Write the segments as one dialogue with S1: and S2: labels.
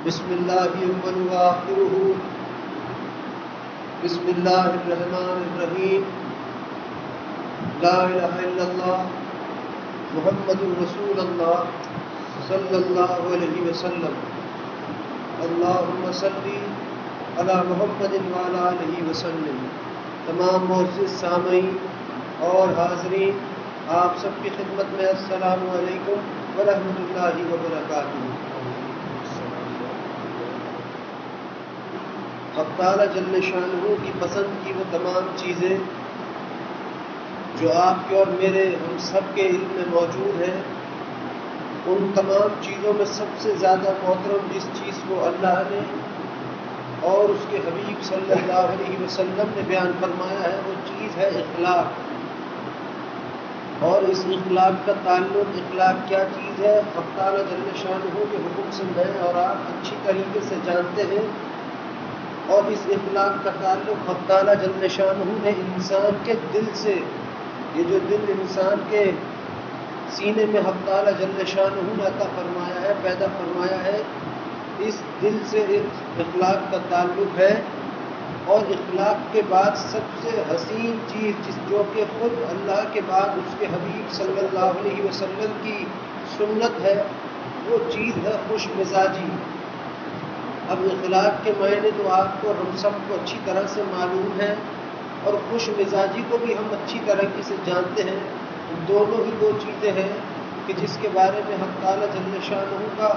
S1: بسم اللہ اول وآخرہ بسم اللہ الرحمن الرحیم لا الہ الا اللہ محمد رسول اللہ صلی اللہ علیہ وسلم اللہم صلی علی محمد وعلی آلہ وسلم۔ تمام معزز سامعین اور حاضرین، آپ سب کی خدمت میں السلام علیکم ورحمۃ اللہ وبرکاتہ۔ حق تعالی جل شانہ کی پسند کی وہ تمام چیزیں جو آپ کے اور میرے ہم سب کے علم میں موجود ہیں، ان تمام چیزوں میں سب سے زیادہ محترم جس چیز کو اللہ نے اور اس کے حبیب صلی اللہ علیہ وسلم نے بیان فرمایا ہے، وہ چیز ہے اخلاق۔ اور اس اخلاق کا تعلق، اخلاق کیا چیز ہے، حق تعالی جل شانہ کے حکم سے میں اور آپ اچھی طریقے سے جانتے ہیں، اور اس اخلاق کا تعلق حق تعالی جل شانہ نے انسان کے دل سے، یہ جو دل انسان کے سینے میں حق تعالی جل شانہ نے عطا فرمایا ہے، پیدا فرمایا ہے، اس دل سے اخلاق کا تعلق ہے۔ اور اخلاق کے بعد سب سے حسین چیز جو کہ خود اللہ کے بعد اس کے حبیب صلی اللہ علیہ وسلم کی سنت ہے، وہ چیز ہے خوش مزاجی۔ اب اخلاق کے معنی تو آپ کو ہم سب کو اچھی طرح سے معلوم ہے، اور خوش مزاجی کو بھی ہم اچھی طرح سے جانتے ہیں۔ دونوں ہی وہ چیزیں ہیں کہ جس کے بارے میں حق تعالی جل شانہ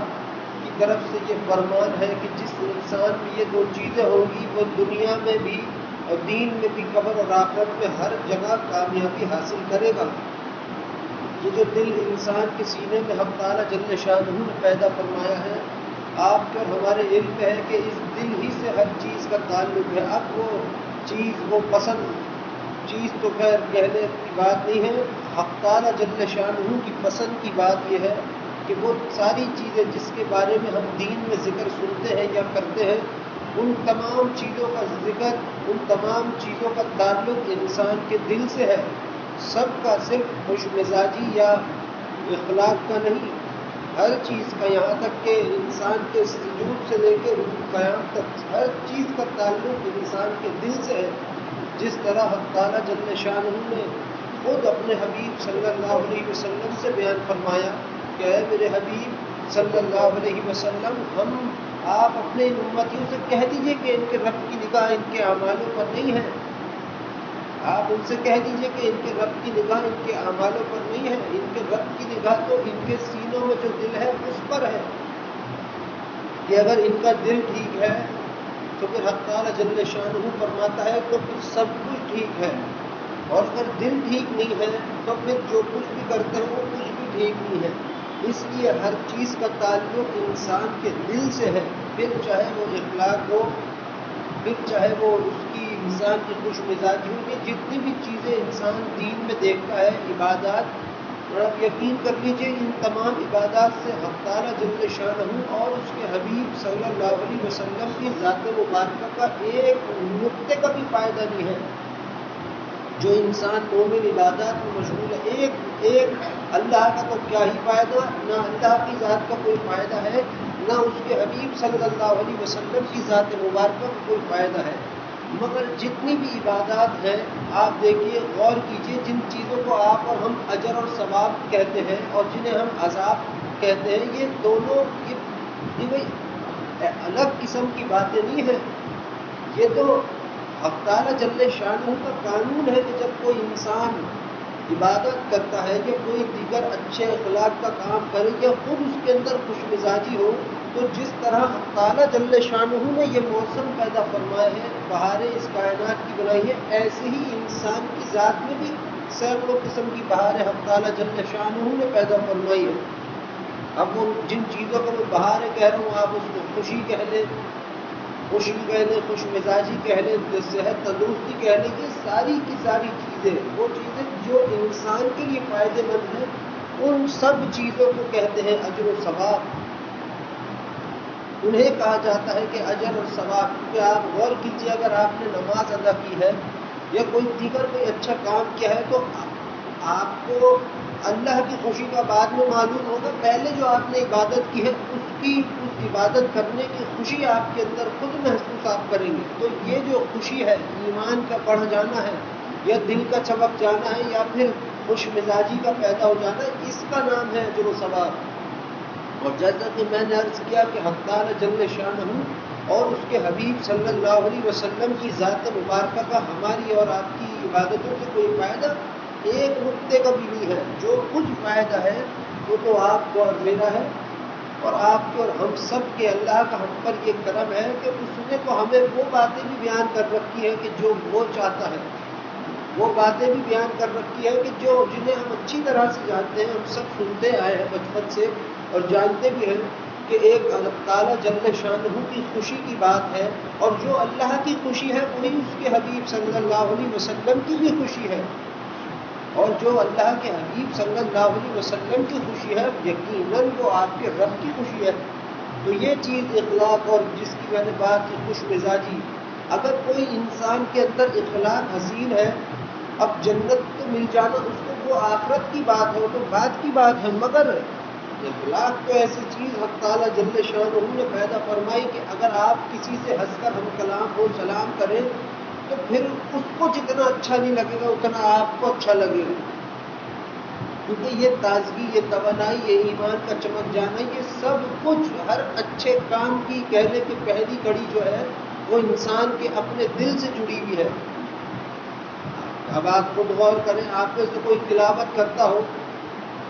S1: کی طرف سے یہ فرمان ہے کہ جس انسان میں یہ دو چیزیں ہوں گی، وہ دنیا میں بھی اور دین میں بھی، قبر اور آخرت میں ہر جگہ کامیابی حاصل کرے گا۔ یہ جو دل انسان کے سینے میں حق تعالی جل شانہ نے پیدا فرمایا ہے، آپ کے اور ہمارے علم ہے کہ اس دل ہی سے ہر چیز کا تعلق ہے۔ اب وہ چیز، وہ پسند چیز تو خیر کہنے کی بات نہیں ہے، حق تعالی جل شانہ کی پسند کی بات یہ ہے کہ وہ ساری چیزیں جس کے بارے میں ہم دین میں ذکر سنتے ہیں یا کرتے ہیں، ان تمام چیزوں کا ذکر، ان تمام چیزوں کا تعلق انسان کے دل سے ہے۔ سب کا صرف خوش مزاجی یا اخلاق کا نہیں، ہر چیز کا، یہاں تک کہ انسان کے سجود سے لے کے قیام تک ہر چیز کا تعلق انسان کے دل سے ہے۔ جس طرح حق تعالی جل شانہ نے خود اپنے حبیب صلی اللہ علیہ وسلم سے بیان فرمایا کہ اے میرے حبیب صلی اللہ علیہ وسلم، آپ اپنے ان امتیوں سے کہہ دیجئے کہ ان کے رب کی نگاہ ان کے اعمالوں پر نہیں ہے۔ آپ ان سے کہہ دیجئے کہ ان کے رب کی نگاہ ان کے اعمالوں پر نہیں ہے، ان کے رب کی نگاہ تو ان کے سینوں میں جو دل ہے اس پر ہے، کہ اگر ان کا دل ٹھیک ہے تو پھر حق تعالی جل شانہ فرماتا ہے تو پھر سب کچھ ٹھیک ہے، اور اگر دل ٹھیک نہیں ہے تو پھر جو کچھ بھی کرتے ہیں وہ کچھ بھی ٹھیک نہیں ہے۔ اس لیے ہر چیز کا تعلق انسان کے دل سے ہے، پھر چاہے وہ اخلاق ہو، پھر چاہے وہ اس کی انسان کی خوش مزاجی ہو، یہ جتنی بھی چیزیں انسان دین میں دیکھتا ہے، عبادات، اور آپ یقین کر لیجئے ان تمام عبادات سے حق تعالی جل شانہ اور اس کے حبیب صلی اللہ علیہ وسلم کی ذات مبارکہ کا ایک نقطے کا بھی فائدہ نہیں ہے۔ جو انسان مومن عبادات میں مشغول ہے، ایک اللہ کا تو کیا ہی فائدہ، نہ اللہ کی ذات کا کوئی فائدہ ہے، نہ اس کے حبیب صلی اللہ علیہ وسلم کی ذات مبارکہ کا کوئی فائدہ ہے۔ مگر جتنی بھی عبادات ہیں، آپ دیکھیے، غور کیجئے، جن چیزوں کو آپ اور ہم اجر اور ثواب کہتے ہیں اور جنہیں ہم عذاب کہتے ہیں، یہ دونوں یہ کوئی الگ قسم کی باتیں نہیں ہیں۔ یہ تو حق تعالی جل شانہ کا قانون ہے کہ جب کوئی انسان عبادت کرتا ہے یا کوئی دیگر اچھے اخلاق کا کام کرے یا خود اس کے اندر خوش مزاجی ہو، تو جس طرح حق تعالی جل شانہ نے یہ موسم پیدا فرمائے ہیں، بہاریں اس کائنات کی بنائی ہے، ایسے ہی انسان کی ذات میں بھی سینکڑوں قسم کی بہاریں حق تعالی جل شانہ نے پیدا فرمائی ہیں۔ اب وہ جن چیزوں کو میں بہاریں کہہ رہا ہوں، آپ اس کو خوشی کہہ لیں، خوشی کہہ لیں، خوش مزاجی کہہ لیں، صحت تندرستی کہہ لیں، یہ ساری کی ساری چیزیں، وہ چیزیں جو انسان کے لیے فائدے مند ہیں، ان سب چیزوں کو کہتے ہیں اجر و ثواب۔ انہیں کہا جاتا ہے کہ اجر اور ثواب، کیونکہ آپ غور کیجیے، اگر آپ نے نماز ادا کی ہے یا کوئی دیگر کوئی اچھا کام کیا ہے تو آپ کو اللہ کی خوشی کا بعد میں معلوم ہوگا. پہلے جو آپ نے عبادت کی ہے اس عبادت کرنے کی خوشی آپ کے اندر خود محسوس آپ کریں گے. تو یہ جو خوشی ہے، ایمان کا بڑھ جانا ہے، یا دل کا چمک جانا ہے، یا پھر خوش مزاجی کا پیدا ہو جانا ہے، اس کا نام ہے اجر و ثواب. اور جیسا کہ میں نے عرض کیا کہ حق تعالی جل شانہ اور اس کے حبیب صلی اللہ علیہ وسلم کی ذات مبارکہ کا ہماری اور آپ کی عبادتوں سے کوئی فائدہ ایک نقطے کا بھی نہیں ہے. جو کچھ فائدہ ہے وہ تو آپ کو اور میرا ہے، اور آپ کے اور ہم سب کے. اللہ کا ہم پر یہ کرم ہے کہ اس نے تو ہمیں وہ باتیں بھی بیان کر رکھی ہے کہ جو وہ چاہتا ہے، وہ باتیں بھی بیان کر رکھی ہے کہ جنہیں ہم اچھی طرح سے جانتے ہیں. ہم سب سنتے آئے ہیں بچپن سے اور جانتے بھی ہیں کہ ایک اللہ تعالیٰ جل شانہ کی خوشی کی بات ہے، اور جو اللہ کی خوشی ہے وہی اس کے حبیب صلی اللہ علیہ وسلم کی بھی خوشی ہے. اور جو اللہ کے حبیب صلی اللہ علیہ وسلم کی خوشی ہے یقیناً وہ آپ کے رب کی خوشی ہے. تو یہ چیز اخلاق، اور جس کی میں نے بات کی خوش مزاجی، اگر کوئی انسان کے اندر اخلاق حسین ہے، اب جنت تو مل جانا اس کو وہ آخرت کی بات ہے، وہ تو بعد کی بات ہے. مگر اخلاق تو ایسی چیز حق تعالیٰ جل شانہ نے پیدا فرمائی کہ اگر آپ کسی سے ہنس کر ہم کلام ہو سلام کریں تو پھر اس کو جتنا اچھا نہیں لگے گا اتنا آپ کو اچھا لگے گا. کیونکہ یہ تازگی، یہ توانائی، یہ ایمان کا چمک جانا، یہ سب کچھ ہر اچھے کام کی کہنے کی پہلی کڑی جو ہے وہ انسان کے اپنے دل سے جڑی ہوئی ہے. اب آپ خود غور کریں، آپ میں سے کوئی تلاوت کرتا ہو،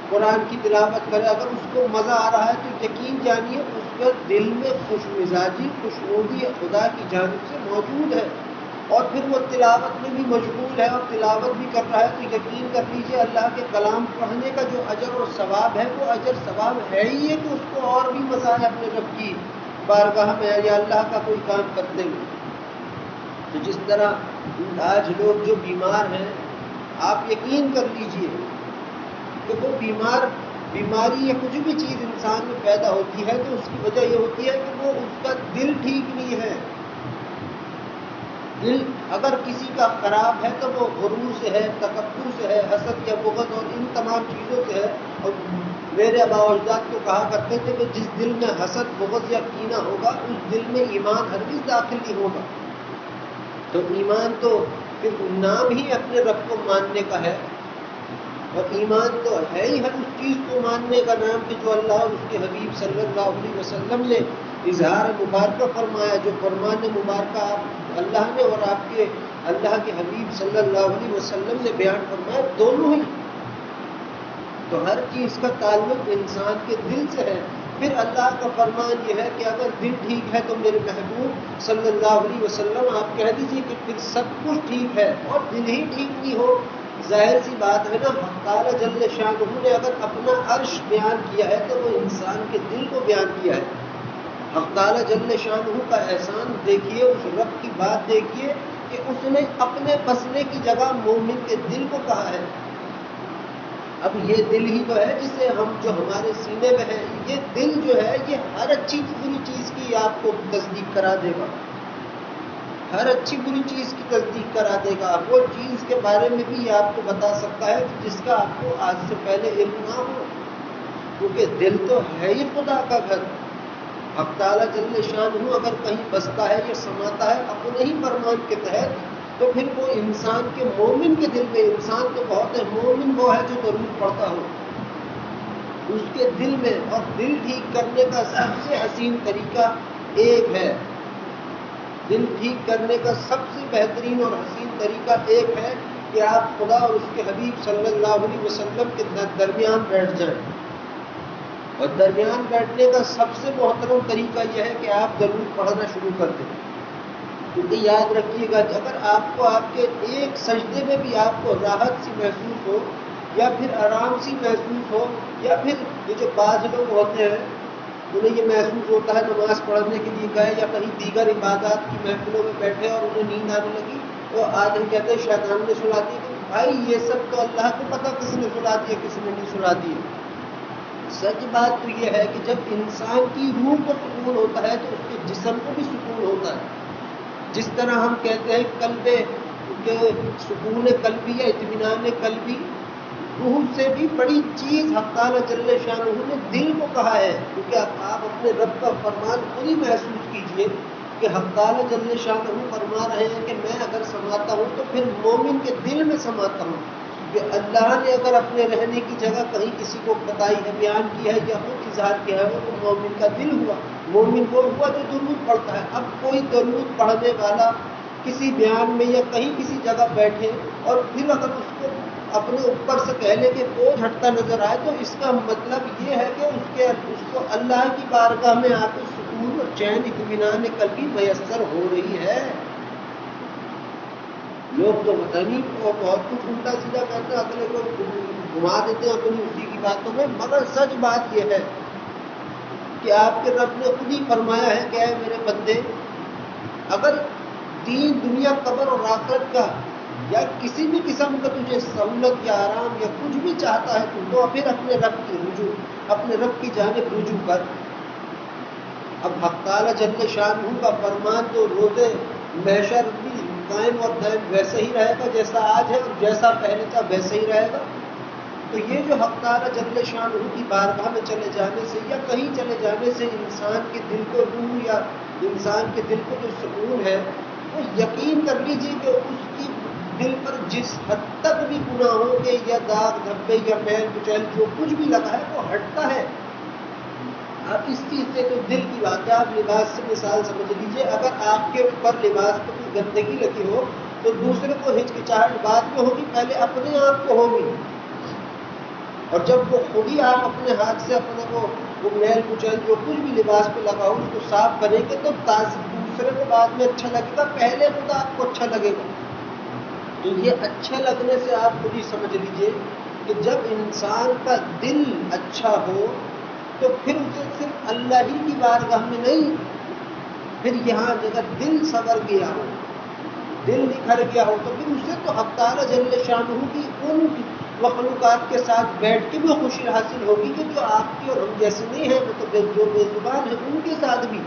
S1: قرآن کی تلاوت کرے، اگر اس کو مزہ آ رہا ہے تو یقین جانیے اس کے دل میں خوش مزاجی، خوشنودی خدا کی جانب سے موجود ہے. اور پھر وہ تلاوت میں بھی مشغول ہے اور تلاوت بھی کر رہا ہے تو یقین کر لیجیے اللہ کے کلام پڑھنے کا جو اجر اور ثواب ہے وہ اجر ثواب ہے ہی ہے کہ اس کو اور بھی مزہ ہے اپنے رب کی بارگاہ میں یا اللہ کا کوئی کام کرتے ہوئے. تو جس طرح آج لوگ جو بیمار ہیں، آپ یقین کر لیجیے کہ وہ بیماری یا کچھ بھی چیز انسان میں پیدا ہوتی ہے تو اس کی وجہ یہ ہوتی ہے کہ وہ اس کا دل ٹھیک نہیں ہے. دل اگر کسی کا خراب ہے تو وہ غرور سے ہے، تکبر سے ہے، حسد یا بغض اور ان تمام چیزوں سے ہے. اور میرے آباء و اجداد کو کہا کرتے تھے کہ جس دل میں حسد، بغض یا کینہ ہوگا اس دل میں ایمان ہرگز داخل نہیں ہوگا. تو ایمان تو پھر نام ہی اپنے رب کو ماننے کا ہے، اور ایمان تو ہے ہی ہر اس چیز کو ماننے کا نام کہ جو اللہ اور اس کے حبیب صلی اللہ علیہ وسلم نے اظہار مبارکہ فرمایا، جو فرمان مبارکہ اللہ نے اور آپ کے اللہ کے حبیب صلی اللہ علیہ وسلم نے بیان فرمایا، دونوں ہی. تو ہر چیز کا تعلق انسان کے دل سے ہے. پھر اللہ کا فرمان یہ ہے کہ اگر دل ٹھیک ہے تو میرے محبوب صلی اللہ علیہ وسلم آپ کہہ دیجیے کہ پھر سب کچھ ٹھیک ہے. اور دل ہی ٹھیک نہیں ہو، ظاہر سی بات ہے نا، حق تعالیٰ جل شانہ نے اگر اپنا عرش بیان کیا ہے تو وہ انسان کے دل کو بیان کیا ہے. حق تعالیٰ جل شانہ کا احسان دیکھیے، اس رب کی بات دیکھیے کہ اس نے اپنے بسنے کی جگہ مومن کے دل کو کہا ہے. اب یہ دل ہی تو ہے جسے ہم جو ہمارے سینے میں ہے، یہ دل جو ہے یہ ہر اچھی بری چیز کی آپ کو تصدیق کرا دے گا، ہر اچھی بری چیز کی تصدیق کرا دے گا. وہ چیز کے بارے میں بھی یہ آپ کو بتا سکتا ہے جس کا آپ کو آج سے پہلے علم نہ ہو، کیونکہ دل تو ہے ہی خدا کا گھر. حق تعالیٰ جل شانہ اگر کہیں بستا ہے یا سماتا ہے اپنے ہی فرمان کے تحت، تو پھر وہ انسان کے مومن کے دل میں، انسان تو بہت ہے، مومن وہ ہے جو ضرور پڑتا ہو، اس کے دل میں. اور دل ٹھیک کرنے کا سب سے حسین طریقہ ایک ہے، دل ٹھیک کرنے کا سب سے بہترین اور حسین طریقہ ایک ہے کہ آپ خدا اور اس کے حبیب صلی اللہ علیہ وسلم کے درمیان بیٹھ جائیں. اور درمیان بیٹھنے کا سب سے محترم طریقہ یہ ہے کہ آپ ضرور پڑھنا شروع کر دیں. کیونکہ یاد رکھیے گا کہ اگر آپ کو آپ کے ایک سجدے میں بھی آپ کو راحت سی محسوس ہو، یا پھر آرام سی محسوس ہو، یا پھر یہ جو بعض لوگ ہوتے ہیں انہیں یہ محسوس ہوتا ہے نماز پڑھنے کے لیے گئے یا کہیں دیگر عبادات کی محفلوں میں بیٹھے اور انہیں نیند آنے لگی، تو آج ہم کہتے ہیں شیطان نے سلا دی. کہ بھائی یہ سب تو اللہ کو پتہ کس نے سلا دی ہے کس نے نہیں سلا دی. سچ بات تو یہ ہے کہ جب انسان کی روح کو سکون ہوتا ہے تو اس کے جسم کو بھی سکون ہوتا ہے. جس طرح ہم کہتے ہیں قلب کے سکون قلبی یا اطمینان قلبی، روح سے بھی بڑی چیز حق تعالیٰ جل شانہ نے دل کو کہا ہے، کیونکہ آپ اپنے رب کا فرمان خود ہی محسوس کیجئے کہ حق تعالیٰ جل شانہ فرما رہے ہیں کہ میں اگر سماتا ہوں تو پھر مومن کے دل میں سماتا ہوں، کہ اللہ نے اگر اپنے رہنے کی جگہ کہیں کسی کو بتائی ہے، بیان کیا ہے یا خود اظہار کیا ہے، وہ تو مومن کا دل ہوا، مومن وہ ہوا جو درود پڑھتا ہے۔ اب کوئی درود پڑھنے والا کسی بیان میں یا کہیں کسی جگہ بیٹھے اور پھر اگر اس کو اپنے اوپر سے پہلے کے بوجھ ہٹتا نظر آئے تو اس کا مطلب یہ ہے کہ اس کو اللہ کی بارگاہ میں آ کے سکون اور چین اطمینان قلبی میسر ہو رہی ہے۔ لوگ تو پتہ نہیں بہت کچھ الٹا سیدھا کہتے ہیں، اگلے کو گھما دیتے ہیں اپنی اسی کی باتوں میں، مگر سچ بات یہ ہے کہ آپ کے رب نے خود ہی فرمایا ہے کہ اے میرے بندے، اگر دین دنیا قبر اور آخرت کا یا کسی بھی قسم کا تجھے سہولت یا آرام یا کچھ بھی چاہتا ہے تو پھر اپنے رب کی جانب رجوع کر۔ اب حق تعالیٰ جل شانہ کا فرمان تو روزے محشر بھی قائم اور دائم ویسے ہی رہے گا جیسا آج ہے، اور جیسا پہلے تھا ویسے ہی رہے گا۔ تو یہ جو حق تعالیٰ جل شانہ کی بارگاہ میں چلے جانے سے یا کہیں چلے جانے سے انسان کے دل کو روح یا انسان کے دل کو جو سکون ہے، وہ یقین کر لیجیے کہ اس کی دل پر جس حد تک بھی گناہوں کے یا داغ دھبے یا میل کچیل جو کچھ بھی لگا ہے وہ ہٹتا ہے۔ آپ اس چیز سے تو دل کی بات ہے، آپ لباس سے مثال سمجھ لیجیے، اگر آپ کے اوپر لباس پر کوئی گندگی لگی ہو تو دوسرے کو ہچکچاہٹ بعد میں ہوگی، پہلے اپنے آپ کو ہوگی، اور جب وہ خود ہی آپ اپنے ہاتھ سے اپنے وہ میل کچیل جو کچھ بھی لباس پہ لگا ہو اس کو صاف کریں گے تو دوسرے کو بعد میں اچھا لگے گا، پہلے خود آپ کو اچھا لگے گا۔ تو یہ اچھا لگنے سے آپ خود ہی سمجھ لیجئے کہ جب انسان کا دل اچھا ہو تو پھر اسے صرف اللہ ہی کی بارگاہ میں نہیں، پھر یہاں اگر دل سنور گیا ہو، دل نکھر گیا ہو تو پھر اسے تو حق تعالیٰ جل شانہ کی ان مخلوقات کے ساتھ بیٹھ کے بھی خوشی حاصل ہوگی کہ جو آپ کی اور ہم جیسے نہیں ہیں، وہ تو جو بے زبان ہے ان کے ساتھ بھی،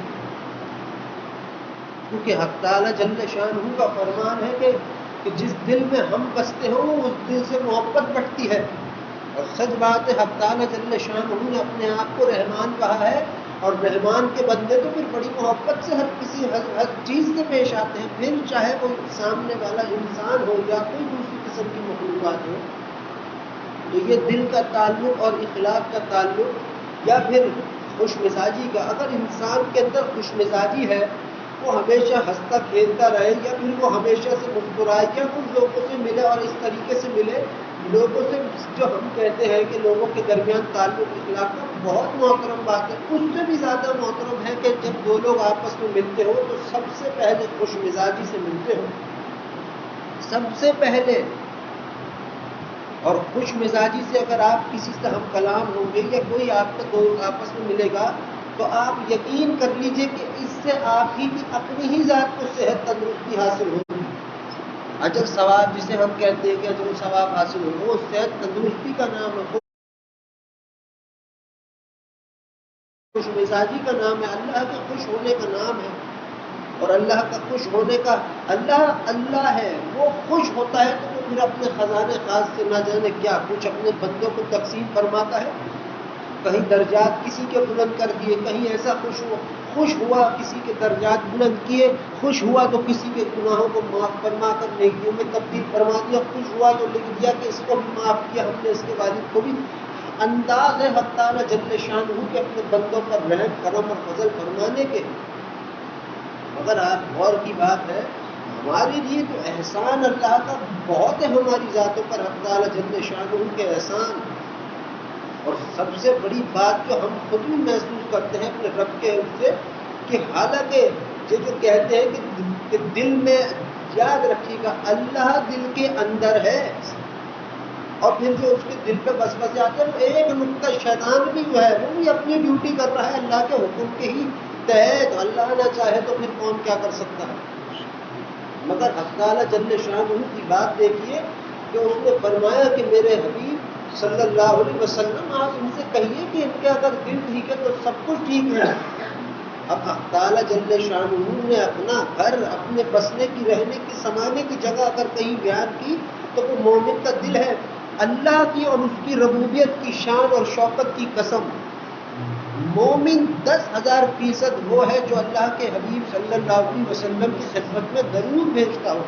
S1: کیونکہ حق تعالیٰ جل شانہ کا فرمان ہے کہ جس دل میں ہم بستے ہوں اس دل سے محبت بڑھتی ہے، اور سچ بات ہے حق تعالیٰ جل شانہ نے اپنے آپ کو رحمان کہا ہے، اور رحمان کے بندے تو پھر بڑی محبت سے ہر چیز سے پیش آتے ہیں، پھر چاہے وہ سامنے والا انسان ہو یا کوئی دوسری قسم کی مخلوقات ہو۔ تو یہ دل کا تعلق اور اخلاق کا تعلق یا پھر خوش مزاجی کا، اگر انسان کے اندر خوش مزاجی ہے، وہ ہمیشہ ہنستا کھیلتا رہے، یا پھر وہ ہمیشہ سے مسکرائے یا کچھ لوگوں سے ملے اور اس طریقے سے ملے لوگوں سے، جو ہم کہتے ہیں کہ لوگوں کے درمیان تعلق اخلاق کا بہت محترم بات ہے، اس سے بھی زیادہ محترم ہے کہ جب دو لوگ آپس میں ملتے ہو تو سب سے پہلے خوش مزاجی سے ملتے ہو، سب سے پہلے، اور خوش مزاجی سے اگر آپ کسی سے ہم کلام ہوں گے یا کوئی آپ کا دوست آپس میں ملے گا تو آپ یقین کر لیجئے کہ اس سے آپ ہی کی اپنی ہی ذات کو صحت تندرستی حاصل ہوگی، اجر ثواب جسے ہم کہتے ہیں کہ اجر و ثواب حاصل ہوگا، وہ صحت تندرستی کا نام ہے، خوش مزاجی کا نام ہے، اللہ کے خوش ہونے کا نام ہے، اور اللہ کا خوش ہونے کا اللہ ہے، وہ خوش ہوتا ہے تو وہ پھر اپنے خزانے خاص سے نہ جانے کیا کچھ اپنے بندوں کو تقسیم فرماتا ہے، کہیں درجات کسی کے بلند کر دیے، کہیں ایسا خوش ہوا کسی کے درجات بلند کیے، خوش ہوا تو کسی کے گناہوں کو معاف فرما کر نیکیوں میں تبدیل فرما دیا، خوش ہوا تو لکھ دیا کہ اس کو بھی معاف کیا ہم نے، اس کے والد کو بھی۔ انداز ہے حق تعالیٰ جل شانہ کے اپنے بندوں پر رحم کرم اور فضل فرمانے کے، مگر آپ غور کی بات ہے ہمارے لیے تو احسان اللہ کا بہت ہے ہماری ذاتوں پر، حق تعالیٰ جل شانہ کے احسان، اور سب سے بڑی بات جو ہم خود بھی محسوس کرتے ہیں اپنے رب کے حق سے، کہ حالانکہ یہ جو کہتے ہیں کہ دل میں، یاد رکھیے گا اللہ دل کے اندر ہے، اور پھر جو اس کے دل پہ وسوسے آتے ہیں وہ ایک نقطہ شیطان بھی جو ہے وہ بھی اپنی ڈیوٹی کر رہا ہے اللہ کے حکم کے ہی تحت، اللہ نہ چاہے تو پھر کون کیا کر سکتا ہے، مگر حق تعالیٰ جل شانہ کی بات دیکھیے کہ اس نے فرمایا کہ میرے حبیب صلی اللہ علیہ وسلم آپ ان سے کہیے کہ ان کے اگر دل ٹھیک ہے تو سب کچھ ٹھیک ہے۔ اب حق تعالیٰ جل شانہ نے اپنا گھر، اپنے بسنے کی، رہنے کی، سمانے کی جگہ اگر کہیں بیان کی تو وہ مومن کا دل ہے، اللہ کی اور اس کی ربوبیت کی شان اور شوکت کی قسم، مومن 10,000% وہ ہے جو اللہ کے حبیب صلی اللہ علیہ وسلم کی خدمت میں درود بھیجتا ہو۔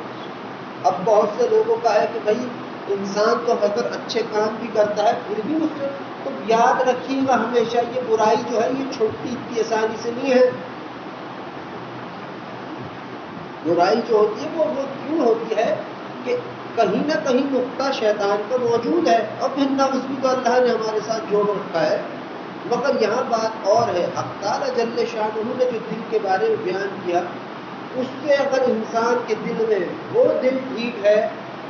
S1: اب بہت سے لوگوں کا ہے کہ بھائی انسان تو اگر اچھے کام بھی کرتا ہے پھر بھی اس سے تو یاد رکھیے گا ہمیشہ یہ برائی جو ہے یہ چھوٹتی اتنی آسانی سے نہیں ہے۔ برائی جو ہوتی ہے وہ کیوں ہوتی ہے کہ کہیں نہ کہیں نقطہ شیطان کا موجود ہے، اور پھر نفس بھی تو اللہ نے ہمارے ساتھ جوڑ رکھا ہے۔ مگر یہاں بات اور ہے، حق تعالیٰ جل شانہ نے جو دل کے بارے میں بیان کیا، اس سے اگر انسان کے دل میں وہ دل ٹھیک ہے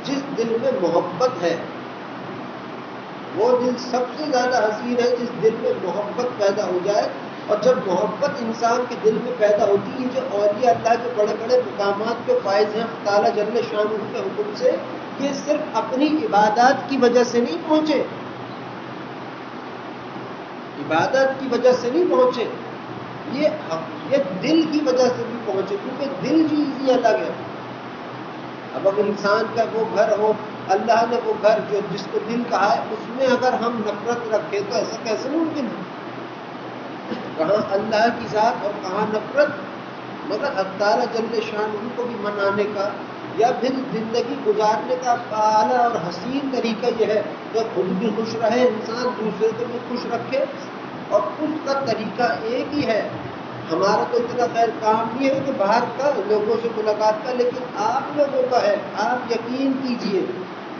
S1: جس دل میں محبت ہے، وہ دل سب سے زیادہ حسین ہے جس دل میں محبت پیدا ہو جائے۔ اور جب محبت انسان کے دل میں پیدا ہوتی ہے، جو اولیاء اللہ کے بڑے بڑے مقامات کے فائز ہیں تعالیٰ جل شانہ کے حکم سے، یہ صرف اپنی عبادات کی وجہ سے نہیں پہنچے، عبادت کی وجہ سے نہیں پہنچے، یہ دل کی وجہ سے بھی پہنچے، کیونکہ دل چیز ہی الگ ہے۔ اب اگر انسان کا وہ گھر ہو، اللہ نے وہ گھر جو جس کو دل کہا ہے اس میں اگر ہم نفرت رکھیں تو ایسا کیسے ممکن ہے؟ کہاں اللہ کی ذات اور کہاں نفرت؟ مگر حق تعالیٰ جل شانہ کو بھی منانے کا یا پھر زندگی گزارنے کا اعلیٰ اور حسین طریقہ یہ ہے کہ خود بھی خوش رہے انسان، دوسرے کو بھی خوش رکھے، اور اس کا طریقہ ایک ہی ہے۔ ہمارا تو اتنا خیر کام نہیں ہے کہ باہر کا لوگوں سے ملاقات کا، لیکن آپ لوگوں کا ہے۔ آپ یقین کیجئے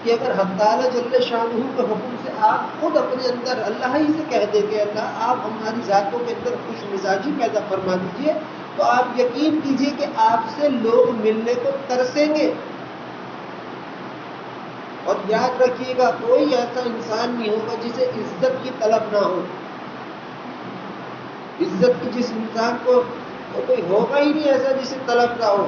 S1: کہ اگر حق تعالیٰ جل شانہ کے حکم سے آپ خود اپنے اندر اللہ ہی سے کہہ دیں کہ اللہ آپ ہماری ذاتوں کے اندر خوش مزاجی پیدا فرما دیجئے، تو آپ یقین کیجئے کہ آپ سے لوگ ملنے کو ترسیں گے۔ اور یاد رکھیے گا کوئی ایسا انسان نہیں ہوگا جسے عزت کی طلب نہ ہو۔ عزت کی جس انسان کو کوئی ہوگا ہی نہیں ایسا جسے طلب نہ ہو۔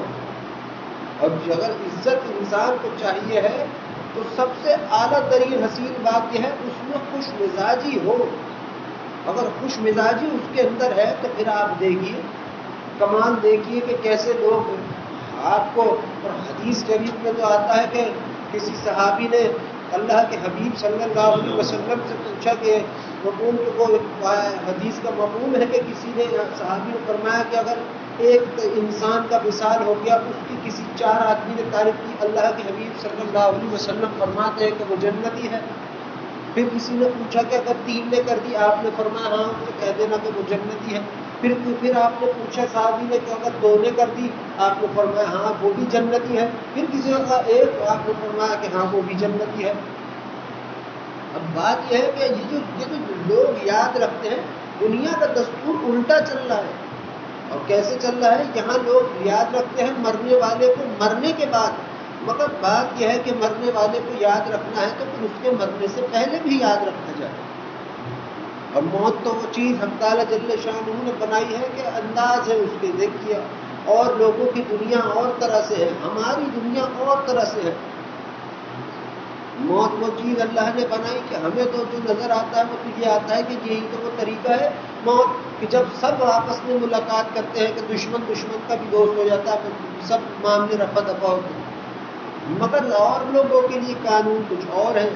S1: اور اگر عزت انسان کو چاہیے ہے تو سب سے اعلیٰ ترین حسین بات یہ ہے اس میں خوش مزاجی ہو۔ اگر خوش مزاجی اس کے اندر ہے تو پھر آپ دیکھیے کمال، دیکھیے کہ کیسے لوگ آپ کو، اور حدیث شریف میں تو آتا ہے کہ کسی صحابی نے اللہ کے حبیب صلی اللہ علیہ وسلم سے پوچھا کہ مفہوم کو حدیث کا مفہوم ہے کہ کسی نے صحابی نے فرمایا کہ اگر ایک انسان کا وصال ہو گیا، اس کی کسی 4 آدمی نے تعریف کی، اللہ کے حبیب صلی اللہ علیہ وسلم فرماتے ہیں کہ وہ جنتی ہے۔ پھر کسی نے پوچھا کہ اگر 3 نے کر دی، آپ نے فرمایا ہاں تو کہہ دینا کہ وہ جنتی ہے۔ پھر آپ نے پوچھا صحابی نے کہ اگر 2 نے کر دی، آپ نے فرمایا ہاں وہ بھی جنتی ہے۔ پھر کسی نے کہا 1، آپ نے فرمایا کہ ہاں وہ بھی جنتی ہے۔ اب بات یہ ہے کہ یہ جو لوگ یاد رکھتے ہیں، دنیا کا دستور الٹا چل رہا ہے۔ اور کیسے چل رہا ہے؟ یہاں لوگ یاد رکھتے ہیں مرنے والے کو مرنے کے بعد، مگر بات یہ ہے کہ مرنے والے کو یاد رکھنا ہے تو پھر اس کے مرنے سے پہلے بھی یاد رکھا جائے۔ اور موت تو وہ چیز حق تعالیٰ جل شانہ نے بنائی ہے کہ انداز ہے اس کے، دیکھیے اور لوگوں کی دنیا اور طرح سے ہے، ہماری دنیا اور طرح سے ہے۔ موت وہ چیز اللہ نے بنائی کہ ہمیں تو جو نظر آتا ہے وہ تو یہ آتا ہے کہ یہی تو وہ طریقہ ہے موت، کہ جب سب آپس میں ملاقات کرتے ہیں کہ دشمن کا بھی دوست ہو جاتا ہے، سب معاملے رفع دفع ہوتے ہیں۔ مگر اور لوگوں کے لیے قانون کچھ اور ہے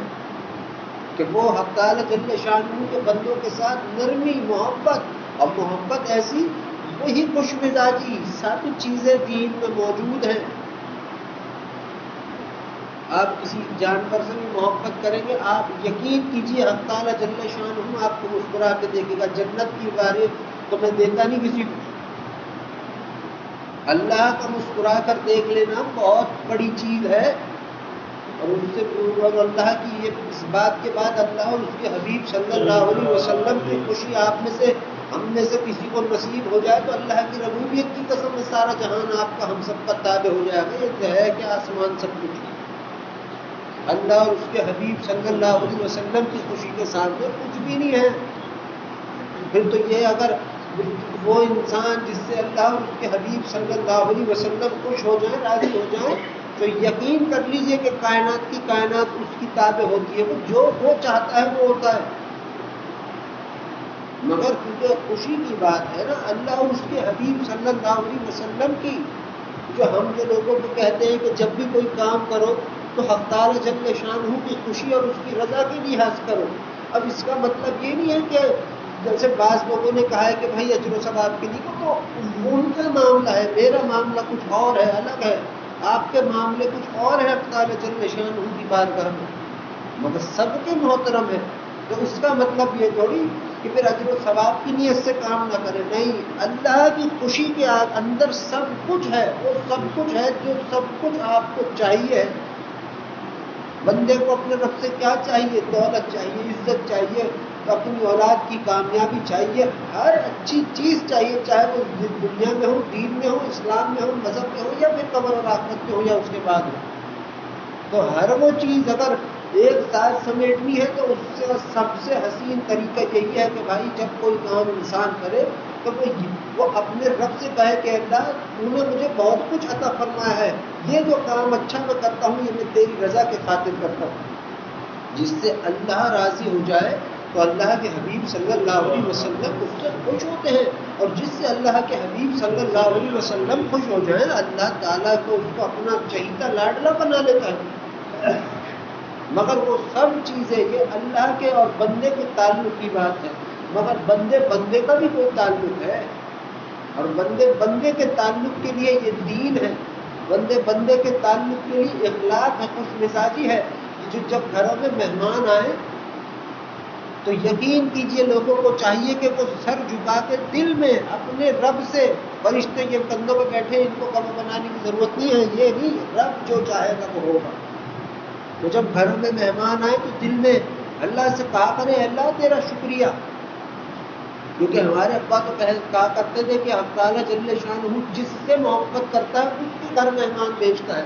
S1: کہ وہ حق تعالیٰ جل شانہ کے بندوں کے ساتھ نرمی، محبت، اور محبت ایسی وہی خوش مزاجی، سب چیزیں دین میں موجود ہیں۔ آپ کسی جانور سے بھی محبت کریں گے، آپ یقین کیجئے حق تعالیٰ جل شانہ آپ کو مسکرا کے دیکھے گا۔ جنت کی بارے تو میں دیتا نہیں کسی کو، اللہ کا مسکرا کر دیکھ لینا بہت بڑی چیز ہے۔ اور اس سے اور اللہ کی یہ اس بات کے بعد اللہ اور اس کے حبیب صلی اللہ علیہ وسلم کی خوشی آپ میں سے، ہم میں سے کسی کو نصیب ہو جائے تو اللہ کی ربوبیت کی قسم میں سارا جہان آپ کا ہم سب کا تابع ہو جائے گا۔ یہ ہے کہ آسمان سب کچھ ہے، اللہ اور اس کے حبیب صلی اللہ علیہ وسلم کی خوشی کے سامنے کچھ بھی نہیں ہے۔ پھر تو یہ اگر وہ انسان جس سے اللہ اور اس کے حبیب صلی اللہ علیہ وسلم خوش ہو جائیں، راضی ہو جائیں، تو یقین کر لیجئے کہ کائنات کی کائنات اس کی تابع ہوتی ہے، وہ جو وہ چاہتا ہے وہ ہوتا ہے۔ مگر کیونکہ خوشی کی بات ہے نا اللہ اور اس کے حبیب صلی اللہ علیہ وسلم کی، جو ہم جو لوگوں کو کہتے ہیں کہ جب بھی کوئی کام کرو تو حق تعالی جل شانہ کی خوشی اور اس کی رضا کے لحاظ کرو۔ اب اس کا مطلب یہ نہیں ہے کہ جیسے بعض لوگوں نے کہا ہے کہ بھائی اجر و ثواب کے لیے تو ان کا معاملہ ہے، میرا معاملہ کچھ اور ہے، الگ ہے، آپ کے معاملے کچھ اور ہے حق تعالی جل شانہ کی بارگاہ میں، مگر سب کے محترم ہے۔ تو اس کا مطلب یہ تھوڑی کہ پھر اجر و ثواب کی نیت سے کام نہ کرے، نہیں، اللہ کی خوشی کے اندر سب کچھ ہے، وہ سب کچھ ہے جو سب کچھ آپ کو چاہیے۔ بندے کو اپنے رب سے کیا چاہیے؟ دولت چاہیے، عزت چاہیے، اپنی اولاد کی کامیابی چاہیے، ہر اچھی چیز چاہیے، چاہے وہ دنیا میں ہو، دین میں ہو، اسلام میں ہو، مذہب میں ہو، یا پھر قبر اور آخرت میں ہو، یا اس کے بعد ہو۔ تو ہر وہ چیز اگر ایک ساتھ سمیٹنی ہے تو اس سے سب سے حسین طریقہ یہی ہے کہ بھائی جب کوئی کام انسان کرے تو وہ اپنے رب سے کہے کہ اللہ تو نے مجھے بہت کچھ عطا فرمایا ہے، یہ جو کام اچھا میں کرتا ہوں یہ میں تیری رضا کے خاطر کرتا ہوں، جس سے اللہ راضی ہو جائے تو اللہ کے حبیب صلی اللہ علیہ وسلم اس سے خوش ہوتے ہیں، اور جس سے اللہ کے حبیب صلی اللہ علیہ وسلم خوش ہو جائیں اللہ تعالیٰ کو اس کو اپنا چہیتا لاڈلا بنا لیتا ہے۔ مگر وہ سب چیزیں یہ اللہ کے اور بندے کے تعلق کی بات ہے، مگر بندے کا بھی کوئی تعلق ہے، اور بندے کے تعلق کے لیے یہ دین ہے، بندے کے تعلق کے لیے اخلاق ہے، خوش مزاجی ہے، جو جب گھروں میں مہمان آئے تو یقین کیجئے لوگوں کو چاہیے کہ وہ سر جھکا کے دل میں اپنے رب سے، فرشتے کے کندھوں پہ بیٹھے ان کو کم بنانے کی ضرورت نہیں ہے، یہ نہیں، رب جو چاہے گا وہ ہوگا۔ تو جب گھروں میں مہمان آئے تو دل میں اللہ سے کہا کرے اللہ تیرا شکریہ، کیونکہ ہمارے ابا تو کہا کرتے تھے کہ حق تعالی جل شانہ جس سے محبت کرتا ہے اس کے گھر مہمان بھیجتا ہے،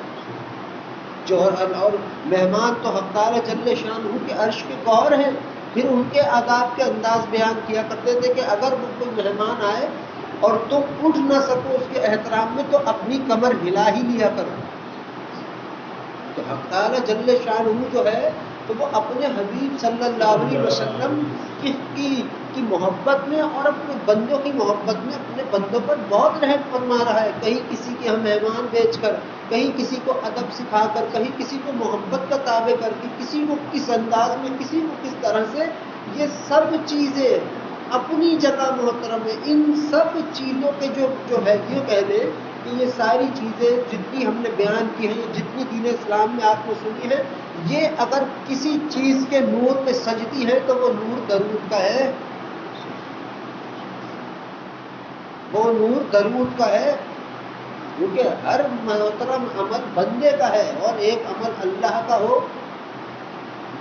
S1: اور مہمان تو حق تعالی جل شانہ کے عرش کے گوہر ہیں۔ پھر ان کے آداب کے انداز بیان کیا کرتے تھے کہ اگر وہ کوئی مہمان آئے اور تم اٹھ نہ سکو اس کے احترام میں تو اپنی کمر ہلا ہی لیا کرو۔ تو حق تعالی جل شانہ جو ہے تو وہ اپنے حبیب صلی اللہ علیہ وسلم کی محبت میں اور اپنے بندوں کی محبت میں اپنے بندوں پر بہت رحم فرما رہا ہے، کہیں کسی کے ہم مہمان بھیج کر، کہیں کسی کو ادب سکھا کر، کہیں کسی کو محبت کا تابع کر کے، کسی کو کس انداز میں، کسی کو کس طرح سے، یہ سب چیزیں اپنی جگہ محترم ہے۔ ان سب چیزوں کے جو ہے یہ کہہ دیں کہ یہ ساری چیزیں جتنی ہم نے بیان کی ہیں، جتنی دین اسلام میں آپ نے سنی ہے، یہ اگر کسی چیز کے نور میں سجتی ہے تو وہ نور درود کا ہے، وہ نور درود کا ہے، کیونکہ ہر محترم عمل بندے کا ہے اور ایک عمل اللہ کا ہو۔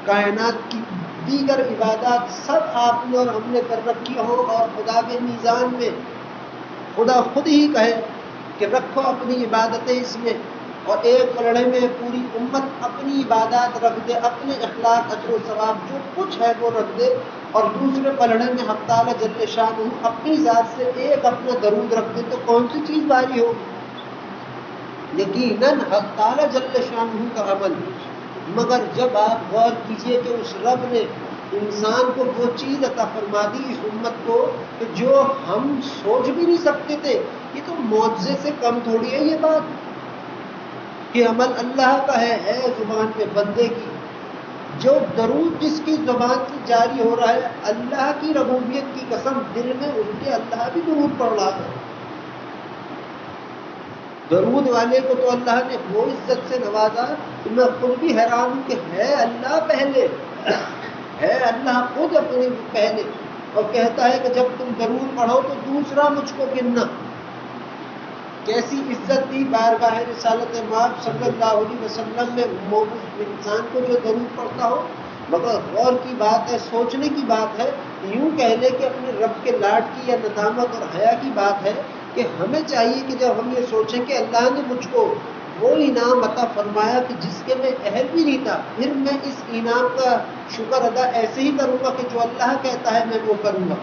S1: کائنات کی دیگر عبادات سب آپ نے اور ہم نے کر رکھی ہو، اور خدا کے میزان میں خدا خود ہی کہے کہ رکھو اپنی عبادتیں اس میں، اور ایک پلڑے میں پوری امت اپنی عبادات رکھ دے، اپنے اخلاق، اجر و ثواب جو کچھ ہے وہ رکھ دے، اور دوسرے پلڑے میں حق تعالی جل شانہ اپنی ذات سے ایک اپنا درود رکھ دے، تو کون سی چیز بھاری ہوگی؟ یقیناً حق تعالی جل شانہ کا عمل۔ مگر جب آپ غور کیجئے کہ اس رب نے انسان کو وہ چیز عطا فرما دی اس امت کو کہ جو ہم سوچ بھی نہیں سکتے تھے، یہ تو معجزے سے کم تھوڑی ہے یہ بات کہ عمل اللہ کا ہے زبان پہ بندے کی، جو درود جس کی زبان سے جاری ہو رہا ہے، اللہ کی ربوبیت کی قسم دل میں اس کے اللہ بھی درود پڑھ رہا ہے۔ درود والے کو تو اللہ نے وہ عزت سے نوازا کہ میں خود بھی حیران ہوں کہ ہے اللہ پہلے، ہے اللہ خود اپنے پہلے، اور کہتا ہے کہ جب تم درود پڑھو تو دوسرا مجھ کو گننا۔ کیسی عزت دی بارگاہ رسالت مآب صلی اللہ علیہ وسلم میں اس انسان کو جو درود پڑھتا ہو۔ مگر غور کی بات ہے، سوچنے کی بات ہے، یوں کہہ لے کہ اپنے رب کے لاڈ کی یا ندامت اور حیا کی بات ہے کہ ہمیں چاہیے کہ جب ہم یہ سوچیں کہ اللہ نے مجھ کو وہ انعام عطا فرمایا کہ جس کے میں اہل بھی نہیں تھا، پھر میں اس انعام کا شکر ادا ایسے ہی کروں گا کہ جو اللہ کہتا ہے میں وہ کروں گا۔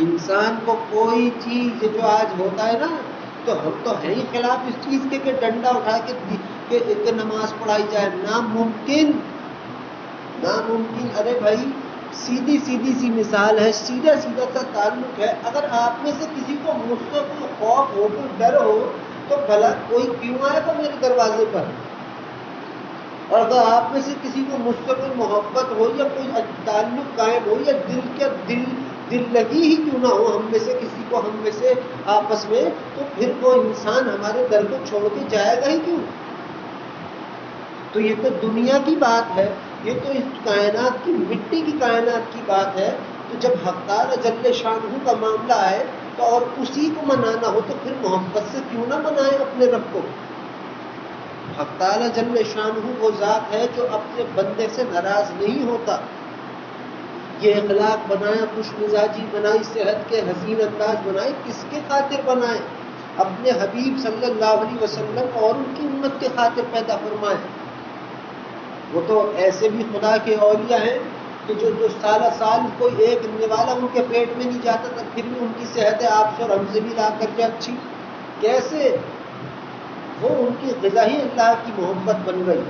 S1: انسان کو کوئی چیز جو آج ہوتا ہے نا، تو ہم تو ہیں ہی خلاف اس چیز کے کہ ڈنڈا اٹھا کے نماز پڑھائی جائے، ناممکن۔ ارے بھائی سیدھی سی مثال ہے، سیدھا سا تعلق ہے۔ اگر آپ میں سے کسی کو مجھ سے کوئی خوف ہو، کوئی ڈر ہو، تو بھلا کوئی کیوں آئے گا میرے دروازے پر؟ اور اگر آپ میں سے کسی کو مجھ سے کوئی محبت ہو یا کوئی تعلق قائم ہو یا دل لگی ہی کیوں نہ ہو ہم میں سے کسی کو ہم میں سے آپس میں، تو پھر وہ انسان ہمارے در کو چھوڑ کے جائے گا ہی کیوں؟ تو یہ تو دنیا کی بات ہے، یہ تو اس کائنات کی مٹی کی کائنات کی بات ہے۔ تو جب حق تعالی جل شانہ کا معاملہ ہے تو اور اسی کو منانا ہو تو پھر محبت سے کیوں نہ منائیں اپنے رب کو؟ حق تعالی جل شانہ وہ ذات ہے جو اپنے بندے سے ناراض نہیں ہوتا۔ یہ اخلاق بنایا، خوش مزاجی بنائی، صحت کے حسین انداز بنائے، کس کے خاطر بنائے؟ اپنے حبیب صلی اللہ علیہ وسلم اور ان کی امت کے خاطر پیدا فرمائے۔ وہ تو ایسے بھی خدا کے اولیاء ہیں کہ جو سال کوئی ایک نوالا ان کے پیٹ میں نہیں جاتا تھا، پھر بھی ان کی صحت آپ سے اور ہم سے بھی لا کر کے اچھی۔ کیسے؟ وہ ان کی غذا ہی اللہ کی محبت بن گئی،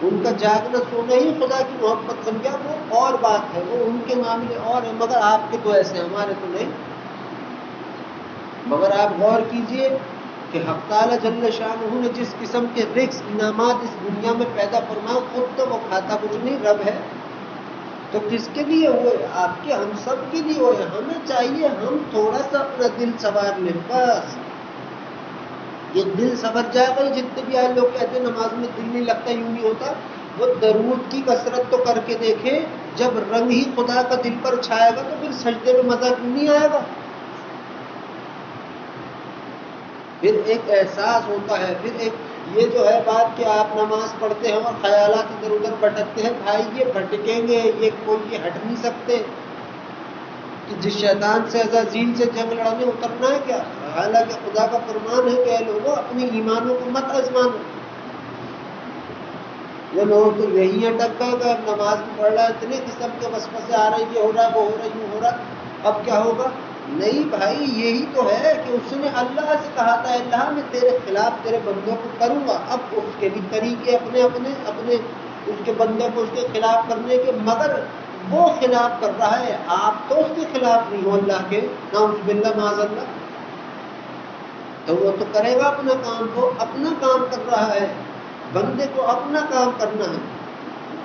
S1: ان کا جاگنا سونا ہی خدا کی محبت بن گیا۔ وہ اور بات ہے، وہ ان کے معاملے اور ہیں، مگر آپ کے تو ایسے، ہمارے تو نہیں۔ مگر آپ غور کیجئے کہ حق تعالی جل شانہ نے جس قسم کے رزق انعامات اس دنیا میں پیدا فرمائے، خود تو وہ کھاتا کچھ نہیں، رب ہے۔ تو کس کے لیے ہوئے؟ آپ کے، ہم سب کے لیے ہوئے۔ ہمیں چاہیے ہم تھوڑا سا اپنا دل سنوار لیں، بس یہ دل سنور جائے گا۔ جتنے بھی آئے لوگ کہتے ہیں نماز میں دل نہیں لگتا، یوں نہیں ہوتا، وہ درود کی کثرت تو کر کے دیکھیں، جب رنگ ہی خدا کا دل پر چھائے گا تو پھر سجدے میں مزہ کیوں نہیں آئے گا؟ پھر ایک احساس ہوتا ہے، پھر ایک یہ جو ہے بات کہ آپ نماز پڑھتے ہیں اور خیالات ادھر ادھر بھٹکتے ہیں، بھائی یہ بھٹکیں گے، یہ کوئی ہٹ نہیں سکتے کہ جس شیطان سے عزازیل سے جنگ لڑنے اترنا ہے کیا؟ حالانکہ خدا کا فرمان ہے کہ اے لوگوں اپنے ایمانوں کو مت آزمانا۔ یہ لوگ تو یہی اٹک گئے کہ اب نماز میں پڑھ رہا ہے، اتنے قسم کے وسوسے آ رہے، یہ ہو رہا ہے، وہ ہو رہا ہے، یوں ہو رہا ہے، اب کیا ہوگا؟ نہیں بھائی، یہی تو ہے کہ اس نے اللہ سے کہا تھا اللہ میں تیرے خلاف تیرے بندوں کو کروں گا۔ اب اس کے بھی طریقے اپنے اس کے بندوں کو اس کے خلاف کرنے کے، مگر وہ خلاف کر رہا ہے، آپ تو اس کے خلاف نہیں ہو اللہ کے، نعوذ باللہ معاذ اللہ۔ تو وہ تو کرے گا اپنا کام، وہ اپنا کام کر رہا ہے، بندے کو اپنا کام کرنا ہے۔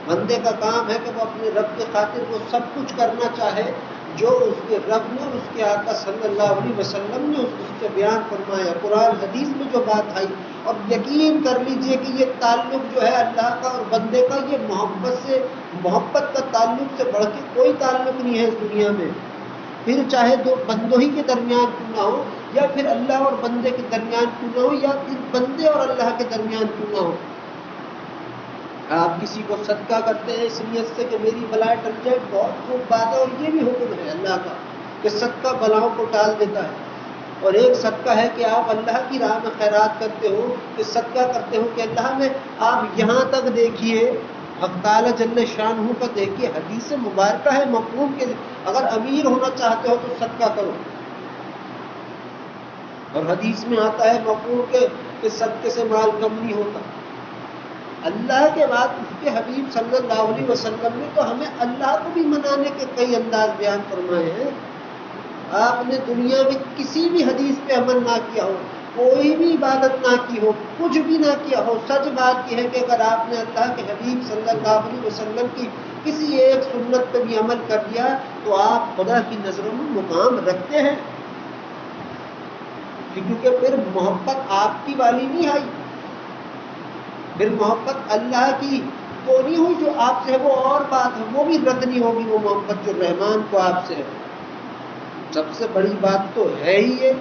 S1: بندے کا کام ہے کہ وہ اپنے رب کے خاطر وہ سب کچھ کرنا چاہے جو اس کے رب نے، اس کے آقا صلی اللہ علیہ وسلم نے اس سے بیان فرمایا، قرآن حدیث میں جو بات آئی۔ اور یقین کر لیجئے کہ یہ تعلق جو ہے اللہ کا اور بندے کا، یہ محبت کا تعلق سے بڑھ کے کوئی تعلق نہیں ہے اس دنیا میں۔ پھر چاہے دو بندوں ہی کے درمیان کیوں نہ ہو، یا پھر اللہ اور بندے کے درمیان کیوں نہ ہو، یا پھر بندے اور اللہ کے درمیان کیوں نہ ہو۔ آپ کسی کو صدقہ کرتے ہیں اس نیت سے کہ میری بلائیں ٹل جائے، بہت خوب بات ہے، اور یہ بھی حکم ہے اللہ کا کہ صدقہ بلاؤں کو ٹال دیتا ہے۔ اور ایک صدقہ ہے کہ آپ اللہ کی راہ میں خیرات کرتے ہو، کہ صدقہ کرتے ہو کہ اللہ میں آپ یہاں تک دیکھیے، حق تعالی جل شانہ کا دیکھیے، حدیث مبارکہ ہے مفہوم کے، اگر امیر ہونا چاہتے ہو تو صدقہ کرو، اور حدیث میں آتا ہے مفہوم کہ صدقے سے مال کم نہیں ہوتا۔ اللہ کے بعد اس کے حبیب صلی اللہ علیہ وسلم نے تو ہمیں اللہ کو بھی منانے کے کئی انداز بیان فرمائے ہیں۔ آپ نے دنیا میں کسی بھی حدیث پہ عمل نہ کیا ہو، کوئی بھی عبادت نہ کی ہو، کچھ بھی نہ کیا ہو، سچ بات یہ ہے کہ اگر آپ نے اللہ کے حبیب صلی اللہ علیہ وسلم کی کسی ایک سنت پہ بھی عمل کر لیا تو آپ خدا کی نظروں میں مقام رکھتے ہیں، کیونکہ پھر محبت آپ کی والی نہیں آئی، پھر محبت اللہ کی تو نہیں ہوئی جو آپ سے ہے، وہ اور بات ہے، وہ بھی رد نہیں ہوگی وہ محبت جو رحمان کو آپ سے ہے۔ سب سے بڑی بات تو ہے ہی یہ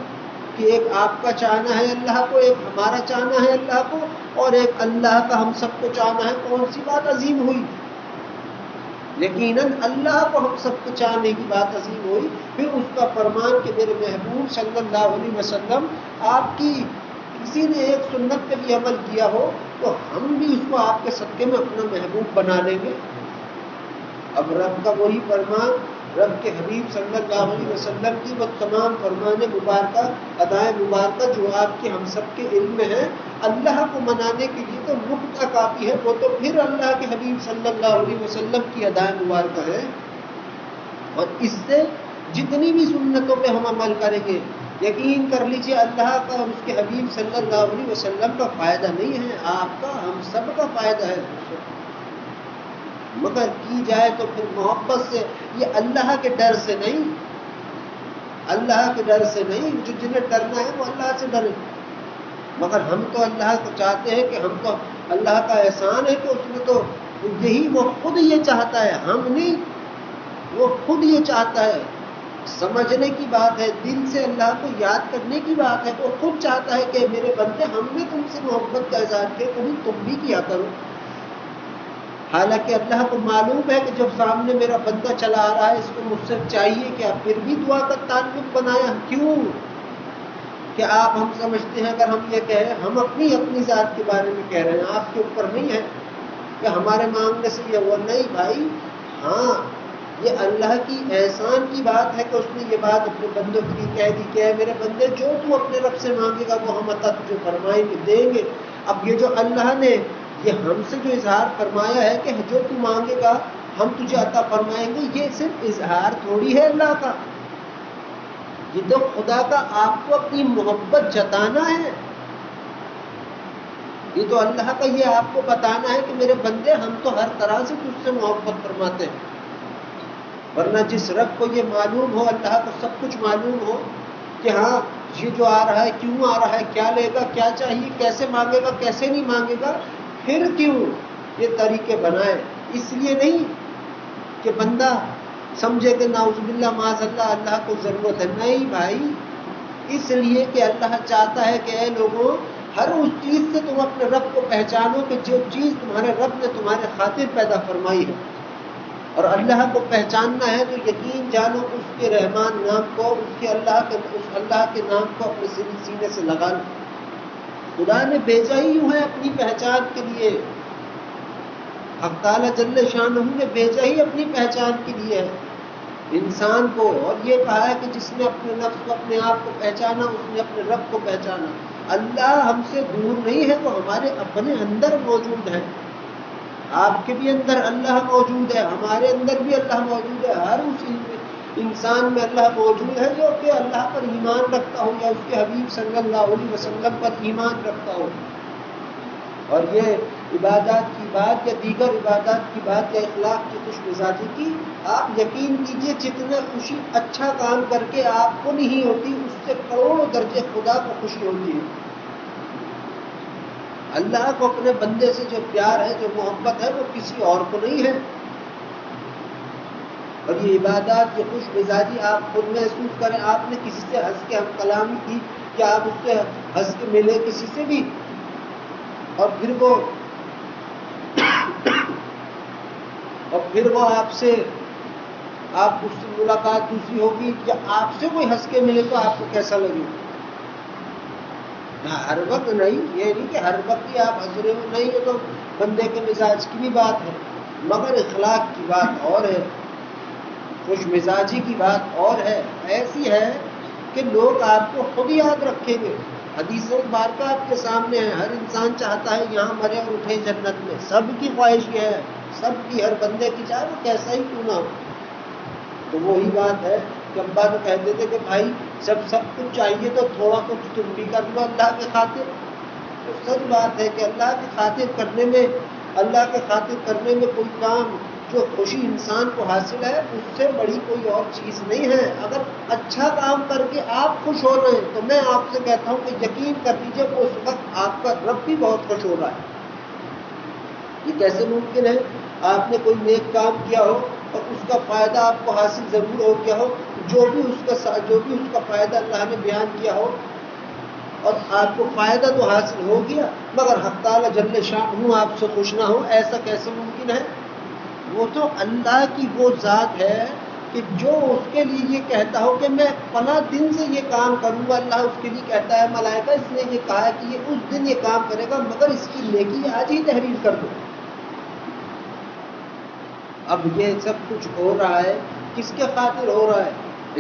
S1: کہ ایک آپ کا چاہنا ہے اللہ کو، ایک ہمارا چاہنا ہے اللہ کو، اور ایک اللہ کا ہم سب کو چاہنا ہے۔ کون سی بات عظیم ہوئی؟ یقیناً اللہ کو ہم سب کو چاہنے کی بات عظیم ہوئی۔ پھر اس کا فرمان کہ میرے محبوب صلی اللہ علیہ وسلم آپ کی کسی نے ایک سنت پہ بھی عمل کیا ہو تو ہم بھی اس کو آپ کے صدقے میں اپنا محبوب بنا لیں گے۔ اب رب کا وہی فرمان، رب کے حبیب صلی اللہ علیہ وسلم کی وہ تمام فرمان مبارکہ، ادائیں مبارکہ جو آپ کے ہم سب کے علم میں ہیں، اللہ کو منانے کے لیے تو نقطہ کافی ہے، وہ تو پھر اللہ کے حبیب صلی اللہ علیہ وسلم کی ادائیں مبارکہ ہے۔ اور اس سے جتنی بھی سنتوں پہ ہم عمل کریں گے یقین کر لیجئے اللہ کا اور اس کے حبیب صلی اللہ علیہ وسلم کا فائدہ نہیں ہے، آپ کا، ہم سب کا فائدہ ہے، مگر کی جائے تو پھر محبت سے، یہ اللہ کے ڈر سے نہیں، اللہ کے ڈر سے نہیں، جو جنہیں ڈرنا ہے وہ اللہ سے ڈرے، مگر ہم تو اللہ کو چاہتے ہیں کہ ہم تو اللہ کا احسان ہے کہ اس نے تو یہی، وہ خود یہ چاہتا ہے، ہم نہیں، وہ خود یہ چاہتا ہے، سمجھنے کی بات ہے، دل سے اللہ کو یاد کرنے کی بات ہے، وہ خود چاہتا ہے کہ میرے بندے ہم نے تم سے محبت کا اظہار کیا، کبھی تم بھی کیا کرو۔ حالانکہ اللہ کو معلوم ہے کہ جب سامنے میرا بندہ چلا آ رہا ہے، اس کو مجھ سے چاہیے کیا، پھر بھی دعا کا تعلق بنایا، کیوں کہ آپ، ہم سمجھتے ہیں اگر ہم یہ کہیں، ہم اپنی ذات کے بارے میں کہہ رہے ہیں، آپ کے اوپر نہیں ہے کہ ہمارے مانگنے سے یہ وہ نہیں بھائی، ہاں یہ اللہ کی احسان کی بات ہے کہ اس نے یہ بات اپنے بندوں کے لیے کہہ دی کہ اے میرے بندے جو تو اپنے رب سے مانگے گا وہ ہم عطا تجھے فرمائیں گے، دیں گے۔ اب یہ جو اللہ نے یہ ہم سے جو اظہار فرمایا ہے کہ جو تو مانگے گا ہم تجھے عطا فرمائیں گے، یہ صرف اظہار تھوڑی ہے اللہ کا، یہ تو خدا کا آپ کو اپنی محبت جتانا ہے، یہ تو اللہ کا یہ آپ کو بتانا ہے کہ میرے بندے ہم تو ہر طرح سے تجھ سے محبت فرماتے ہیں۔ ورنہ جس رب کو یہ معلوم ہو، اللہ کو سب کچھ معلوم ہو کہ ہاں یہ جو آ رہا ہے کیوں آ رہا ہے، کیا لے گا، کیا چاہیے، کیسے مانگے گا، کیسے نہیں مانگے گا، پھر کیوں یہ طریقے بنائے، اس لیے نہیں کہ بندہ سمجھے کہ نعوذ باللہ معاذ اللہ اللہ کو ضرورت ہے، نہیں بھائی، اس لیے کہ اللہ چاہتا ہے کہ اے لوگوں، ہر اس چیز سے تم اپنے رب کو پہچانو کہ جو چیز تمہارے رب نے تمہارے خاطر پیدا فرمائی ہے، اور اللہ کو پہچاننا ہے تو یقین جانو اس کے رحمان نام کو، اس اللہ کے نام کو اپنے سینے سے لگا لو۔ خدا نے بھیجا ہی یوں ہے اپنی پہچان کے لیے، حق تعالیٰ جل شانہ نے بھیجا ہی اپنی پہچان کے لیے ہے انسان کو، اور یہ کہا ہے کہ جس نے اپنے نفس کو، اپنے آپ کو پہچانا، اس نے اپنے رب کو پہچانا۔ اللہ ہم سے دور نہیں ہے، وہ ہمارے اپنے اندر موجود ہے، آپ کے بھی اندر اللہ موجود ہے، ہمارے اندر بھی اللہ موجود ہے، ہر اس انسان میں اللہ موجود ہے جو کہ اللہ پر ایمان رکھتا ہو یا اس کے حبیب صلی اللہ علیہ وسلم پر ایمان رکھتا ہو۔ اور یہ عبادات کی بات یا دیگر عبادات کی بات یا اخلاق کی خوش مزاجی کی، آپ یقین کیجئے جتنا خوشی اچھا کام کر کے آپ کو نہیں ہوتی، اس سے کروڑوں درجے خدا کو خوشی ہوتی ہے۔ اللہ کو اپنے بندے سے جو پیار ہے، جو محبت ہے، وہ کسی اور کو نہیں ہے۔ اور یہ عبادات، یہ خوش مزاجی آپ خود محسوس کریں، آپ نے کسی سے ہنس کے ہم کلامی کی، کیا آپ اس سے ہنس کے ملے کسی سے بھی، اور پھر وہ آپ سے ملاقات دوسری ہوگی، یا آپ سے کوئی ہنس کے ملے تو آپ کو کیسا لگے؟ ہر وقت نہیں، یہ نہیں کہ ہر وقت ہی آپ ہنس رہے ہو، نہیں، یہ تو بندے کے مزاج کی بھی بات ہے، مگر اخلاق کی بات اور ہے، خوش مزاجی کی بات اور ہے، ایسی ہے کہ لوگ آپ کو خود یاد رکھیں گے۔ حدیث مبارکہ آپ کے سامنے ہے، ہر انسان چاہتا ہے یہاں مرے اور اٹھے جنت میں، سب کی خواہش یہ ہے، سب کی، ہر بندے کی، چاہے وہ کیسا ہی کیوں نہ ہو۔ تو وہی بات ہے کہ ابا تو کہتے تھے کہ بھائی جب سب کچھ چاہیے تو تھوڑا کچھ تم بھی کر لو اللہ کی خاطر۔ تو سچ بات ہے کہ اللہ کی خاطر کرنے میں کوئی کام جو خوشی انسان کو حاصل ہے، اس سے بڑی کوئی اور چیز نہیں ہے۔ اگر اچھا کام کر کے آپ خوش ہو رہے ہیں تو میں آپ سے کہتا ہوں کہ یقین کر لیجیے کہ اس وقت آپ کا رب بھی بہت خوش ہو رہا ہے۔ یہ کیسے ممکن ہے؟ آپ نے کوئی نیک کام کیا ہو اور اس کا فائدہ آپ کو حاصل ضرور ہو گیا ہو، جو بھی اس کا فائدہ اللہ نے بیان کیا ہو، اور آپ کو فائدہ تو حاصل ہو گیا، مگر حق تعالیٰ جل شانہ آپ سے خوش نہ ہو، ایسا کیسے ممکن ہے؟ وہ تو اللہ کی وہ ذات ہے کہ جو اس کے لیے یہ کہتا ہو کہ میں فلاں دن سے یہ کام کروں گا، اللہ اس کے لیے کہتا ہے ملائکہ اس نے یہ کہا ہے کہ یہ اس دن یہ کام کرے گا، مگر اس کی نیکی آج ہی تحریر کر دو۔ اب یہ سب کچھ ہو رہا ہے، کس کے خاطر ہو رہا ہے؟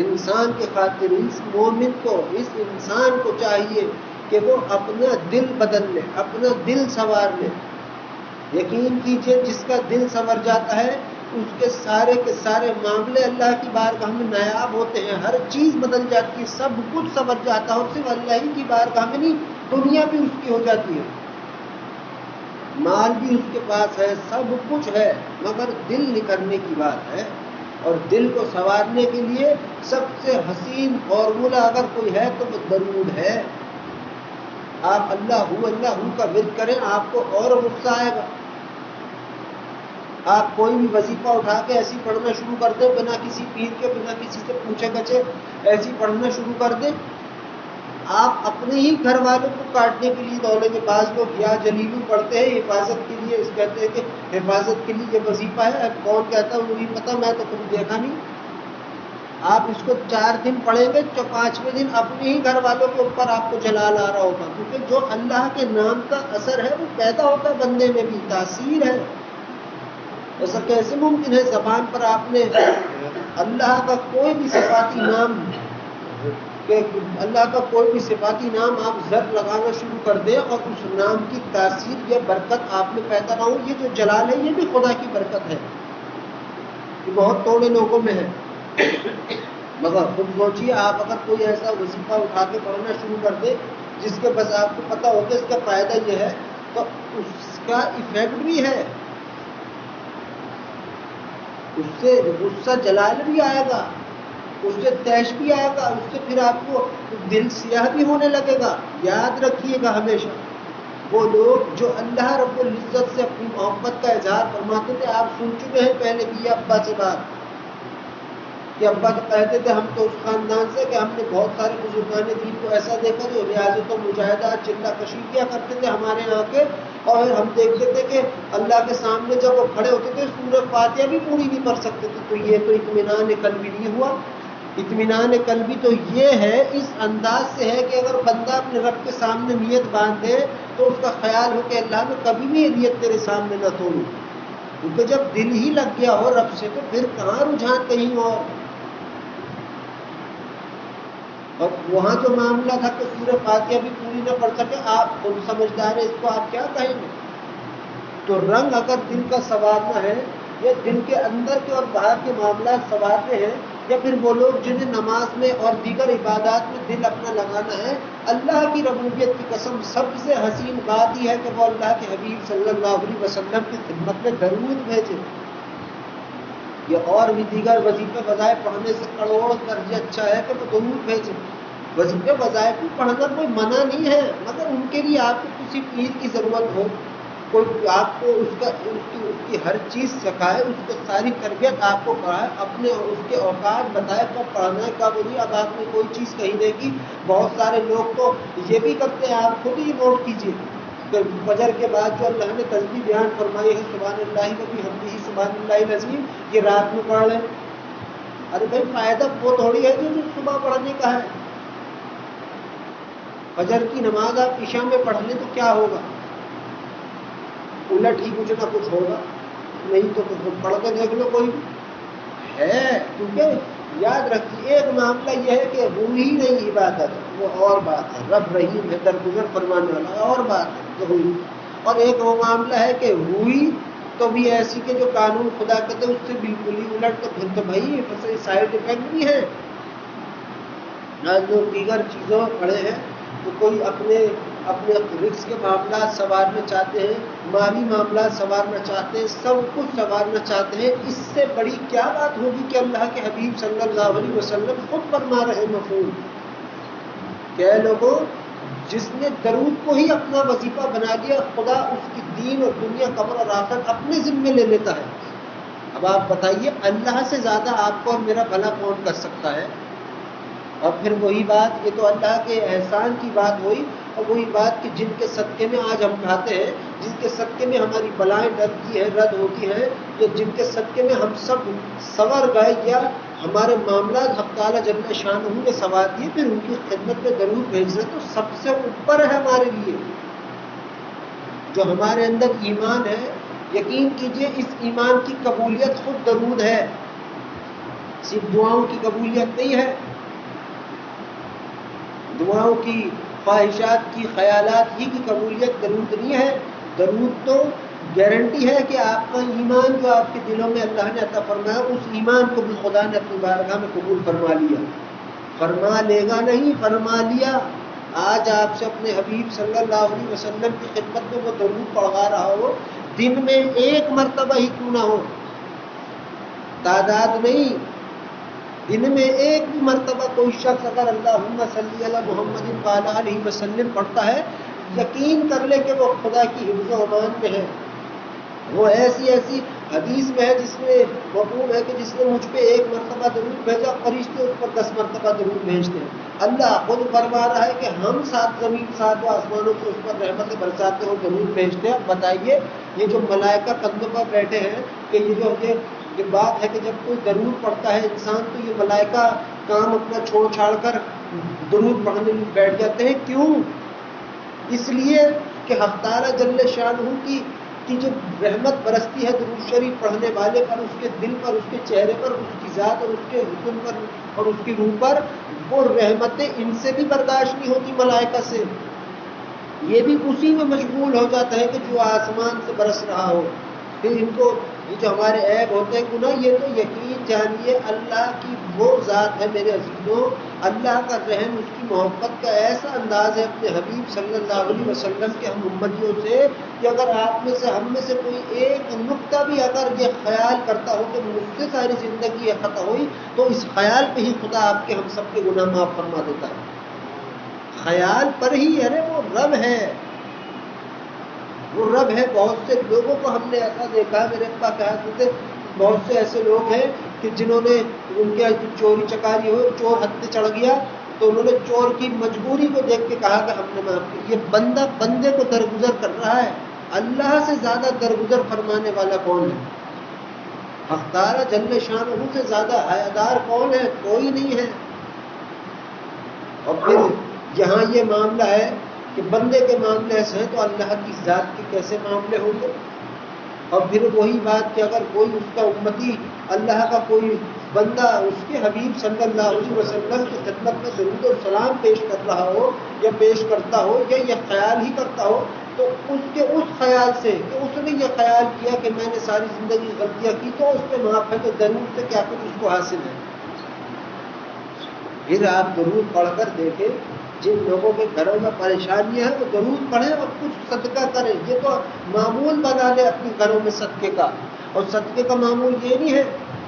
S1: انسان کے خاطر۔ اس مومن کو، اس انسان کو چاہیے کہ وہ اپنا دل بدل لے، اپنا دل سنوار لے۔ یقین کیجئے جس کا دل سنور جاتا ہے اس کے سارے معاملے اللہ کی بارگاہ میں نایاب ہوتے ہیں، ہر چیز بدل جاتی ہے، سب کچھ سمجھ جاتا ہے، صرف اللہ ہی کی بارگاہ میں نہیں، دنیا بھی اس کی ہو جاتی ہے، مال بھی اس کے پاس ہے، سب کچھ ہے، مگر دل نکلنے کی بات ہے۔ اور دل کو سنوارنے کے لیے سب سے حسین فارمولہ اگر کوئی ہے تو وہ درود ہے۔ آپ اللہ ہو کا ورد کریں، آپ کو اور غصہ آئے گا۔ آپ کوئی بھی وظیفہ اٹھا کے ایسی پڑھنا شروع کر دیں، بنا کسی پیر کے، بنا کسی سے پوچھے گچھے ایسی پڑھنا شروع کر دیں، آپ اپنے ہی گھر والوں کو کاٹنے کے لیے دولے کے بعض لوگ یا جلیلو پڑھتے ہیں حفاظت کے لیے، اس کہتے ہیں کہ حفاظت کے لیے یہ وظیفہ ہے، کون کہتا ہے مجھے پتا، میں تو کبھی دیکھا نہیں۔ آپ اس کو 4 دن پڑھیں گے تو 5ویں دن اپنے ہی گھر والوں کے اوپر آپ کو جلال آ رہا ہوگا، کیونکہ جو اللہ کے نام کا اثر ہے وہ پیدا ہوتا ہے بندے میں بھی، تاثیر ہے۔ ایسا کیسے ممکن ہے زبان پر آپ نے اللہ کا کوئی بھی صفاتی نام آپ زر لگانا شروع کر دیں اور اس نام کی تاثیر یا برکت آپ میں پیدا نہ ہو؟ یہ جو جلال ہے یہ بھی خدا کی برکت ہے، یہ بہت تھوڑے لوگوں میں ہے۔ مگر خود سوچیے، آپ اگر کوئی ایسا وظیفہ اٹھا کے پڑھنا شروع کر دے جس کے بس آپ کو پتا ہو کہ اس کا فائدہ یہ ہے، تو اس کا ایفیکٹ بھی ہے، اس سے غصہ جلال بھی آئے گا، اس سے تیش بھی آئے گا، اس سے پھر آپ کو دل سیاہ بھی ہونے لگے گا۔ یاد رکھیے گا ہمیشہ، وہ لوگ جو اللہ رب العزت سے اپنی محبت کا اظہار فرماتے تھے، آپ سن چکے ہیں پہلے بھی ابا سے بات، کہ ابا تو کہتے تھے ہم تو اس خاندان سے کہ ہم نے بہت سارے بزرگان دین کو ایسا دیکھا جو ریاضت و مجاہدات چلہ کشی کیا کرتے تھے ہمارے یہاں کے، اور ہم دیکھتے تھے کہ اللہ کے سامنے جب وہ کھڑے ہوتے تھے سورہ فاتحہ بھی پوری نہیں پڑھ سکتے تھے۔ تو یہ تو اطمینان قلبی نہیں ہوا۔ اطمینان قلبی تو یہ ہے، اس انداز سے ہے کہ اگر بندہ اپنے رب کے سامنے نیت باندھے تو اس کا خیال ہو کہ اللہ میں کبھی بھی یہ نیت تیرے سامنے نہ توڑوں، کیونکہ جب دل ہی لگ گیا ہو رب سے تو پھر کہاں رجحان کہیں اور۔ اور وہاں جو معاملہ تھا کہ سورہ فاتحہ بھی پوری نہ پڑھ سکے، آپ خود سمجھدار ہیں، اس کو آپ کیا کہیں گے؟ تو رنگ اگر دل کا سنوارنا ہے، یا دل کے اندر کے اور باہر کے معاملات سنوارنے ہیں، یا پھر وہ لوگ جنہیں نماز میں اور دیگر عبادات میں دل اپنا لگانا ہے، اللہ کی ربوبیت کی قسم سب سے حسین بات یہ ہے کہ وہ اللہ کے حبیب صلی اللہ علیہ وسلم کی خدمت میں درود بھیجے۔ یہ اور بھی دیگر وظیفے وظائف پڑھنے سے کروڑ درجے اچھا ہے کہ وہ درود بھیجے۔ وظیفے وظائف بھی پڑھنا کوئی منع نہیں ہے، مگر ان کے لیے آپ کو کسی پیر کی ضرورت ہو، کوئی آپ کو اس کی ہر چیز سکھائے، اس کو ساری تربیت آپ کو کرائے، اپنے اس کے اوقات بتائے کب پڑھنا ہے کب نہیں۔ اب آپ نے کوئی چیز کہی دے گی، بہت سارے لوگ تو یہ بھی کرتے ہیں، آپ خود ہی نوٹ کیجیے، فجر کے بعد جو اللہ نے تسبیح بیان فرمائی ہے سبحان اللہ و بحمدہ سبحان اللہ العظیم، یہ رات میں پڑھ لیں۔ ارے بھائی فائدہ وہ تھوڑی ہے جو صبح پڑھنے کا ہے۔ فجر کی نماز آپ عشاء میں پڑھ لیں تو کیا ہوگا؟ الٹ ہی کچھ نہ کچھ ہوگا، نہیں تو پڑھ کے دیکھ لو کوئی ہے، کیونکہ یاد رکھیے ایک معاملہ یہ ہے کہ روح ہی نہیں عبادت، وہ اور بات ہے، رب رحیم ہے درگزر فرمانے والا، اور بات ہے روح، اور ایک وہ معاملہ ہے کہ روحی تو بھی ایسی کہ جو قانون خدا کہتے ہیں اس سے بالکل ہی الٹ، تو پھر تو بھائی سائڈ افیکٹ بھی ہے۔ آج لوگ دیگر چیزوں میں پڑے ہیں تو کوئی اپنے رزق کے معاملات سنوارنا چاہتے ہیں، مالی معاملات سنوارنا چاہتے ہیں، سب کچھ سنوارنا چاہتے ہیں، اس سے بڑی کیا بات ہوگی کہ اللہ کے حبیب صلی اللہ علیہ وسلم خود فرما رہے مفہوم کہ اے لوگوں، جس نے درود کو ہی اپنا وظیفہ بنا دیا، خدا اس کی دین اور دنیا قبر اور آخرت اپنے ذمے لے لیتا ہے۔ اب آپ بتائیے اللہ سے زیادہ آپ کو اور میرا بھلا کون کر سکتا ہے؟ اور پھر وہی بات، یہ تو اللہ کے احسان کی بات ہوئی، اور وہی بات کہ جن کے صدقے میں آج ہم کھاتے ہیں، جن کے صدقے میں ہماری بلائیں ڈرتی ہیں، رد ہوتی ہیں، یا جن کے صدقے میں ہم سب سنور گئے، یا ہمارے معاملات حق تعالیٰ جل شانہ نے سنوار دیے، پھر ان کی خدمت میں درود بھیجنا تو سب سے اوپر ہے ہمارے لیے۔ جو ہمارے اندر ایمان ہے، یقین کیجئے اس ایمان کی قبولیت خود درود ہے، صرف دعاؤں کی قبولیت نہیں ہے، دعاؤں کی، خواہشات کی، خیالات ہی کی قبولیت درود نہیں ہے۔ درود تو گارنٹی ہے کہ آپ کا ایمان جو آپ کے دلوں میں اللہ نے عطا فرمایا، اس ایمان کو بھی خدا نے اپنی بارگاہ میں قبول فرما لیا. فرما لے گا نہیں، فرما لیا. آج آپ سے اپنے حبیب صلی اللہ علیہ وسلم کی خدمت میں وہ درود پڑھا رہا ہو، دن میں ایک مرتبہ ہی کیوں نہ ہو، تعداد نہیں، دن میں ایک بھی مرتبہ کوئی شخص اگر اللہم صلی علی محمد وعلی آلہ وسلم پڑھتا ہے، یقین کر لے کہ وہ خدا کی حفظ و امان میں ہے. وہ ایسی حدیث میں ہے جس میں مفہوم ہے کہ جس نے مجھ پہ ایک مرتبہ درود بھیجا، فرشتے اس پر 10 مرتبہ درود بھیجتے ہیں. اللہ خود فرما رہا ہے کہ ہم 7 زمین 7 آسمانوں سے اس پر رحمت برساتے ہو، درود بھیجتے ہیں. اب بتائیے یہ جو ملائکہ کندھوں پر بیٹھے ہیں، کہ یہ بات ہے کہ جب کوئی درود پڑھتا ہے انسان تو یہ ملائکہ کام اپنا چھوڑ چھاڑ کر درود پڑھنے میں بیٹھ جاتے ہیں. کیوں؟ اس لیے کہ حق تعالی جل شانہ کی جو رحمت برستی ہے درود شریف پڑھنے والے پر، اس کے دل پر، اس کے چہرے پر، اس کی ذات اور اس کے حسن پر اور اس کی روح پر، وہ رحمتیں ان سے بھی برداشت نہیں ہوتی ملائکہ سے. یہ بھی اسی میں مشغول ہو جاتا ہے کہ جو آسمان سے برس رہا ہو. پھر ان کو یہ جو ہمارے عیب ہوتے ہیں گناہ، یہ تو یقین جانیے اللہ کی وہ ذات ہے میرے عزیزوں، اللہ کا رحم، اس کی محبت کا ایسا انداز ہے اپنے حبیب صلی اللہ علیہ وسلم کے ہم امتیوں سے، کہ اگر آپ میں سے ہم میں سے کوئی ایک نقطہ بھی اگر یہ خیال کرتا ہو کہ مجھ سے ساری زندگی یہ خطا ہوئی، تو اس خیال پہ ہی خدا آپ کے ہم سب کے گناہ معاف فرما دیتا ہے. خیال پر ہی. ارے وہ رب ہے، وہ رب ہے. بہت سے لوگوں کو ہم نے ایسا دیکھا ہے، میرے پاس کہتے بہت سے ایسے لوگ ہیں کہ جنہوں نے ان کے چوری چکاری ہو، چور حد پہ چڑھ گیا تو انہوں نے چور کی مجبوری کو دیکھ کے کہا کہ ہم نے معاف کیا. یہ بندہ بندے کو درگزر کر رہا ہے. اللہ سے زیادہ درگزر فرمانے والا کون ہے؟ حق تعالی جل شانہ سے زیادہ حیادار کون ہے؟ کوئی نہیں ہے. اور پھر یہاں یہ معاملہ ہے کہ بندے کے معاملے ایسے ہیں تو اللہ کی ذات کے کیسے معاملے ہوں گے؟ اور پھر وہی بات کہ اگر کوئی اس کا امتی، اللہ کا کوئی بندہ اس کے حبیب صلی اللہ علیہ وسلم کی خدمت میں درود و سلام پیش کر رہا ہو یا پیش کرتا ہو یا یہ خیال ہی کرتا ہو، تو اس کے اس خیال سے کہ اس نے یہ خیال کیا کہ میں نے ساری زندگی غلطیاں کی تو اس پہ معاف ہے، تو درود سے کیا کچھ اس کو حاصل ہے؟ پھر آپ درود پڑھ کر دیکھیں، جن لوگوں کے گھروں میں پریشانیاں ہیں وہ درود پڑھیں اور کچھ صدقہ کریں. یہ تو معمول بنا لیں اپنے گھروں میں صدقے کا. اور صدقے کا معمول یہ نہیں ہے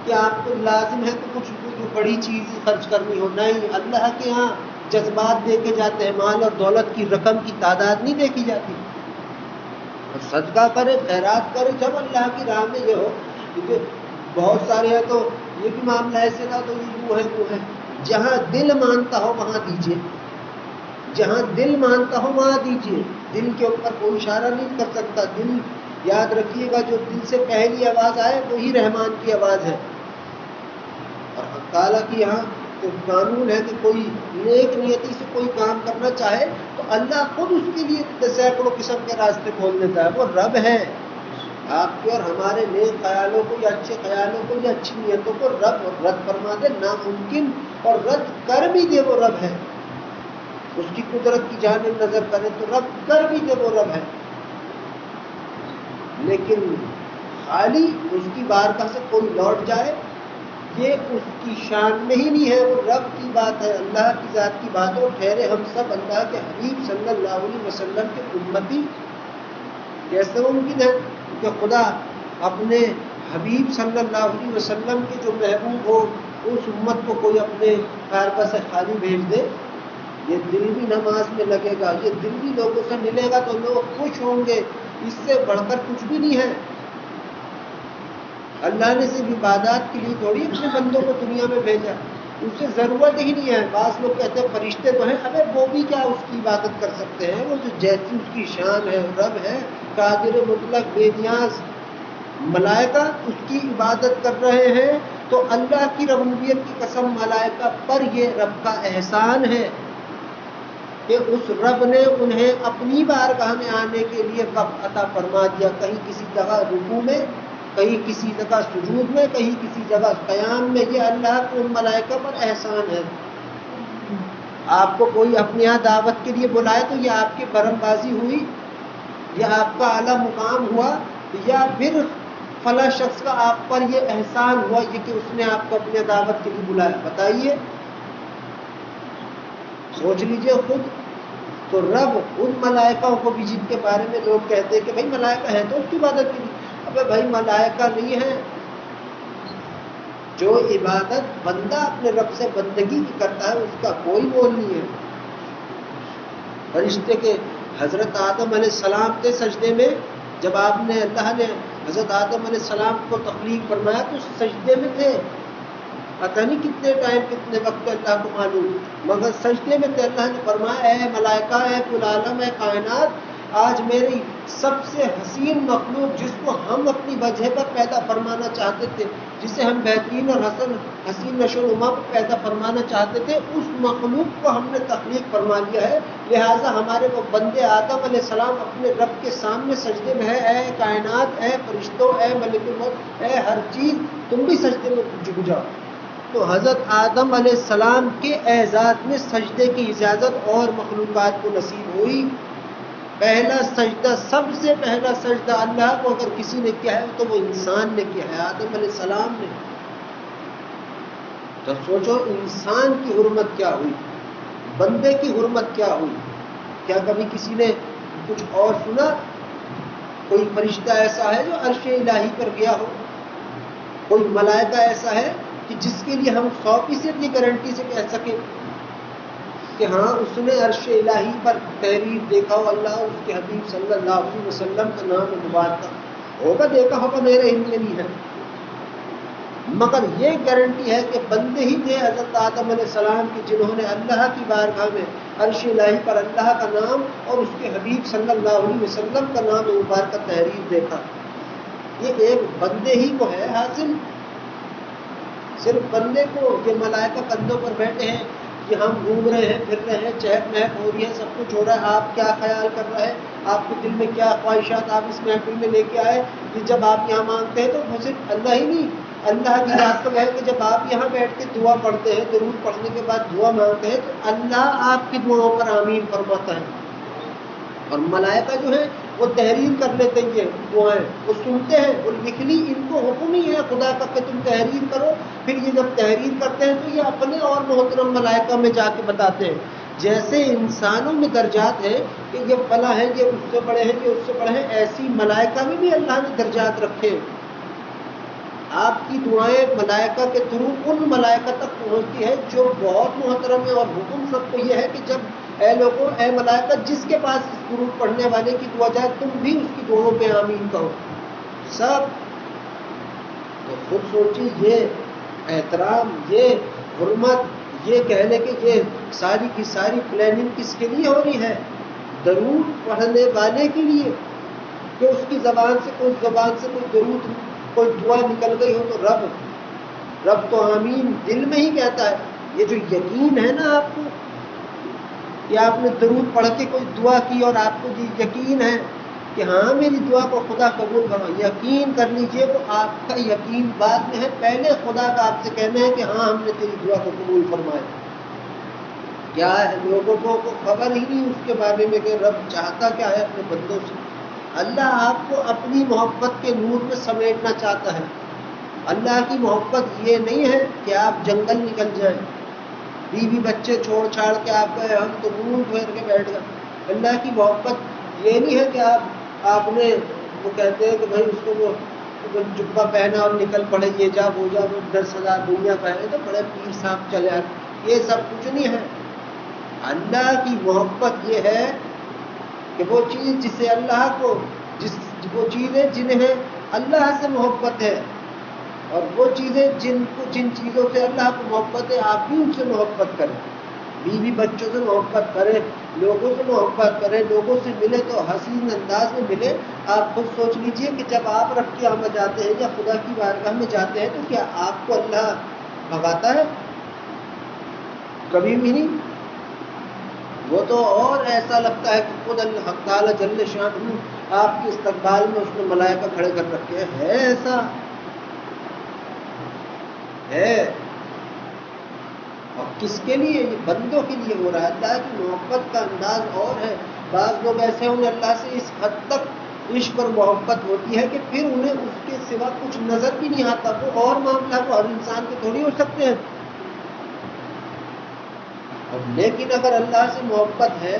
S1: کہ آپ کو لازم ہے کہ کچھ بڑی چیز خرچ کرنی ہو. نہیں، اللہ کے ہاں جذبات دیکھے جاتے ہیں، مال اور دولت کی رقم کی تعداد نہیں دیکھی جاتی. اور صدقہ کرے، خیرات کرے، جب اللہ کی راہ میں یہ ہو. کیونکہ بہت سارے ہیں تو یہ بھی معاملہ ایسے تھا تو یہ وہ ہے. جہاں دل مانتا ہو وہاں دیجیے، جہاں دل مانتا ہو وہاں دیجیے. دل کے اوپر کوئی اشارہ نہیں کر سکتا. دل یاد رکھیے گا، جو دل سے پہلی آواز آئے وہی رحمان کی آواز ہے. اور حق تعالیٰ کی یہاں تو قانون ہے کہ کوئی نیک نیتی سے کوئی کام کرنا چاہے تو اللہ خود اس کے لیے سینکڑوں قسم کے راستے کھول دیتا ہے. وہ رب ہے. آپ کے اور ہمارے نیک خیالوں کو یا اچھے خیالوں کو یا اچھی نیتوں کو رد فرما دے، ناممکن، اور رد کر بھی دے وہ رب ہے. اس کی قدرت کی جانب نظر کرے تو رب کر بھی دے وہ رب ہے. لیکن خالی اس کی بارگاہ سے کوئی لوٹ جائے، یہ اس کی شان میں ہی نہیں ہے. وہ رب کی بات ہے، اللہ کی ذات کی بات ہے. اور ٹھہرے ہم سب اللہ کے حبیب صلی اللہ علیہ وسلم کے امتی. کیسے ممکن ہے کہ خدا اپنے حبیب صلی اللہ علیہ وسلم کے جو محبوب ہو اس امت کو کوئی اپنے کاربہ سے خالی بھیج دے؟ یہ دل بھی نماز میں لگے گا، یہ دل بھی لوگوں سے ملے گا تو لوگ خوش ہوں گے. اس سے بڑھ کر کچھ بھی نہیں ہے. اللہ نے صرف عبادات کے لیے تھوڑی اپنے بندوں کو دنیا میں بھیجا، اس سے ضرورت ہی نہیں ہے. بعض لوگ کہتے ہیں فرشتے تو ہیں، ابے وہ بھی کیا اس کی عبادت کر سکتے ہیں؟ وہ جو جیسی اس کی شان ہے، رب ہے قادر مطلق بے نیاز. ملائکہ اس کی عبادت کر رہے ہیں تو اللہ کی ربوبیت کی قسم، ملائکہ پر یہ رب کا احسان ہے کہ اس رب نے انہیں اپنی بارگاہ میں آنے کے لیے وقت عطا فرما دیا. کہیں کسی جگہ رکوع میں، کہیں کسی جگہ سجود میں، کہیں کسی جگہ قیام میں. یہ اللہ کے ان ملائکہ پر احسان ہے. آپ کو کوئی اپنے یہاں دعوت کے لیے بلائے تو یہ آپ کی برم بازی ہوئی، یہ آپ کا اعلیٰ مقام ہوا یا پھر فلاں شخص کا آپ پر یہ احسان ہوا یہ کہ اس نے آپ کو اپنے دعوت کے لیے بلایا؟ بتائیے، سوچ لیجئے خود۔ تو رب ان ملائکہ کو بھی جن کے بارے میں لوگ کہتے ہیں کہ بھائی ملائکہ ہیں تو اس کی عبادت کے لیے، ابے بھائی ملائکہ نہیں ہے، جو عبادت بندہ اپنے رب سے بندگی کی کرتا ہے اس کا کوئی مول نہیں ہے۔ فرشتے کے حضرت آدم علیہ السلام کے سجدے میں، جب اللہ نے حضرت آدم علیہ السلام کو تخلیق فرمایا تو سجدے میں تھے، پتہ نہیں کتنے ٹائم کتنے وقت اللہ کو معلوم، مگر سجدے میں تھے۔ اللہ نے فرمایا اے ملائکہ، اے کل عالم، اے کائنات، آج میری سب سے حسین مخلوق جس کو ہم اپنی وجہ پر پیدا فرمانا چاہتے تھے، جسے ہم بہترین اور حسین نشو و نما پر پیدا فرمانا چاہتے تھے، اس مخلوق کو ہم نے تخلیق فرما لیا ہے، لہٰذا ہمارے وہ بندے آدم علیہ السلام اپنے رب کے سامنے سجدے میں ہے۔ اے کائنات، اے فرشتوں، اے ملک الموت، اے ہر چیز، تم بھی سجدے میں جھک جاؤ۔ تو حضرت آدم علیہ السلام کے اعزاز میں سجدے کی اجازت اور مخلوقات کو نصیب ہوئی۔ پہلا سجدہ، سب سے پہلا سجدہ اللہ کو اگر کسی نے کیا ہے تو وہ انسان نے کیا ہے، آدم علیہ السلام نے۔ تو سوچو انسان کی حرمت کیا ہوئی، بندے کی حرمت کیا ہوئی۔ کیا کبھی کسی نے کچھ اور سنا؟ کوئی فرشتہ ایسا ہے جو عرش الہی پر گیا ہو؟ کوئی ملائکہ ایسا ہے کہ جس کے لیے ہم 100% یہ گارنٹی سے کہہ سکیں کہ ہاں اس نے عرش الہی پر تحریر دیکھا ہو، اللہ اور اس کے حبیب صلی اللہ علیہ وسلم کا نام مبارک ہوگا، دیکھا ہوگا، میرے علم میں نہیں ہے، مگر یہ گارنٹی ہے کہ بندے ہی تھے حضرت آدم علیہ السلام کی جنہوں نے اللہ کی بارگاہ میں عرش الہی پر اللہ کا نام اور اس کے حبیب صلی اللہ علیہ وسلم کا نام مبارک کا تحریر دیکھا۔ یہ ایک بندے ہی کو ہے حاصل، صرف بندے کو۔ یہ ملائکہ کندھوں پر بیٹھے ہیں کہ ہم گھوم رہے ہیں، پھر رہے ہیں، چہک مہک ہو رہی ہے، سب کچھ ہو رہا ہے، آپ کیا خیال کر رہے ہیں، آپ کے دل میں کیا خواہشات آپ اس محفل میں لے کے آئے کہ جب آپ یہاں مانگتے ہیں تو وہ صرف اللہ ہی نہیں، اللہ کی ذات کا ہے کہ جب آپ یہاں بیٹھ کے دعا پڑھتے ہیں، درود پڑھنے کے بعد دعا مانگتے ہیں تو اللہ آپ کی دعاؤں پر آمین فرماتا ہے، اور ملائکہ جو ہے وہ تحریر کر لیتے ہیں، یہ دعائیں وہ سنتے ہیں، وہ لکھ لی، ان کو حکم ہی ہے خدا کا کہ تم تحریر کرو، پھر یہ جب تحریر کرتے ہیں تو یہ اپنے اور محترم ملائکہ میں جا کے بتاتے ہیں۔ جیسے انسانوں میں درجات ہیں کہ یہ فلاں ہیں، یہ اس سے بڑے ہیں، یہ اس سے بڑے ہیں، ایسی ملائکہ میں بھی اللہ نے درجات رکھے۔ آپ کی دعائیں ملائکہ کے تھرو ان ملائکہ تک پہنچتی ہے جو بہت محترم ہے، اور حکم سب کو یہ ہے کہ جب اے لوگوں، اے ملائکہ، جس کے پاس اس درود پڑھنے والے کی دعا جائے تم بھی اس کی دعاؤں پہ آمین کہو سب۔ تو خود سوچی یہ احترام، یہ حرمت، یہ کہہ لے کہ یہ ساری کی ساری پلاننگ کس کے لیے ہو رہی ہے؟ درود پڑھنے والے کے لیے، کہ اس کی زبان سے کوئی درود، کوئی دعا نکل گئی ہو تو رب تو آمین دل میں ہی کہتا ہے۔ یہ جو یقین ہے نا آپ کو کہ آپ نے درود پڑھ کے کوئی دعا کی اور آپ کو یہ یقین ہے کہ ہاں میری دعا کو خدا قبول کرو، یقین کر لیجئے وہ آپ کا یقین بعد میں ہے، پہلے خدا کا آپ سے کہنا ہے کہ ہاں ہم نے تیری دعا کو قبول فرمایا۔ کیا ہے لوگوں کو خبر ہی نہیں اس کے بارے میں کہ رب چاہتا کیا ہے اپنے بندوں سے۔ اللہ آپ کو اپنی محبت کے نور میں سمیٹنا چاہتا ہے۔ اللہ کی محبت یہ نہیں ہے کہ آپ جنگل نکل جائیں، بیوی بچے چھوڑ چھاڑ کے آپ کہیں ہم تو منہ پھیر کے بیٹھ گئے۔ اللہ کی محبت یہ نہیں ہے کہ آپ نے وہ کہتے ہیں کہ بھائی اس کو وہ جبہ پہنا اور نکل پڑے، یہ جا وہ جا، وہ 10,000 دنیا پہنے تو بڑے پیر صاحب چلے آئے، یہ سب کچھ نہیں ہے۔ اللہ کی محبت یہ ہے کہ وہ چیز جسے اللہ کو، وہ چیزیں جنہیں اللہ سے محبت ہے، اور وہ چیزیں جن چیزوں سے اللہ کو محبت ہے آپ بھی ان سے محبت کریں۔ بیوی بچوں سے محبت کریں، لوگوں سے محبت کریں، لوگوں سے ملے تو حسین انداز میں ملے۔ آپ خود سوچ لیجئے کہ جب آپ رب کی آمد جاتے ہیں یا خدا کی بارگاہ میں جاتے ہیں تو کیا آپ کو اللہ بھگاتا ہے؟ کبھی بھی نہیں۔ وہ تو اور ایسا لگتا ہے کہ خود اللہ تعالیٰ جل شانہ آپ کے استقبال میں اس نے ملائکہ کھڑے کر رکھے ہیں۔ ہے ایسا ہے، اور کس کے لیے؟ یہ بندوں کے لیے ہو رہا ہے۔ اللہ کی محبت کا انداز اور ہے۔ بعض لوگ ایسے ہوں گے اللہ سے اس حد تک عشق اور محبت ہوتی ہے کہ پھر انہیں اس کے سوا کچھ نظر بھی نہیں آتا. وہ اور معاملہ وہ ہر انسان کے تھوڑی ہو سکتے ہیں. لیکن اگر اللہ سے محبت ہے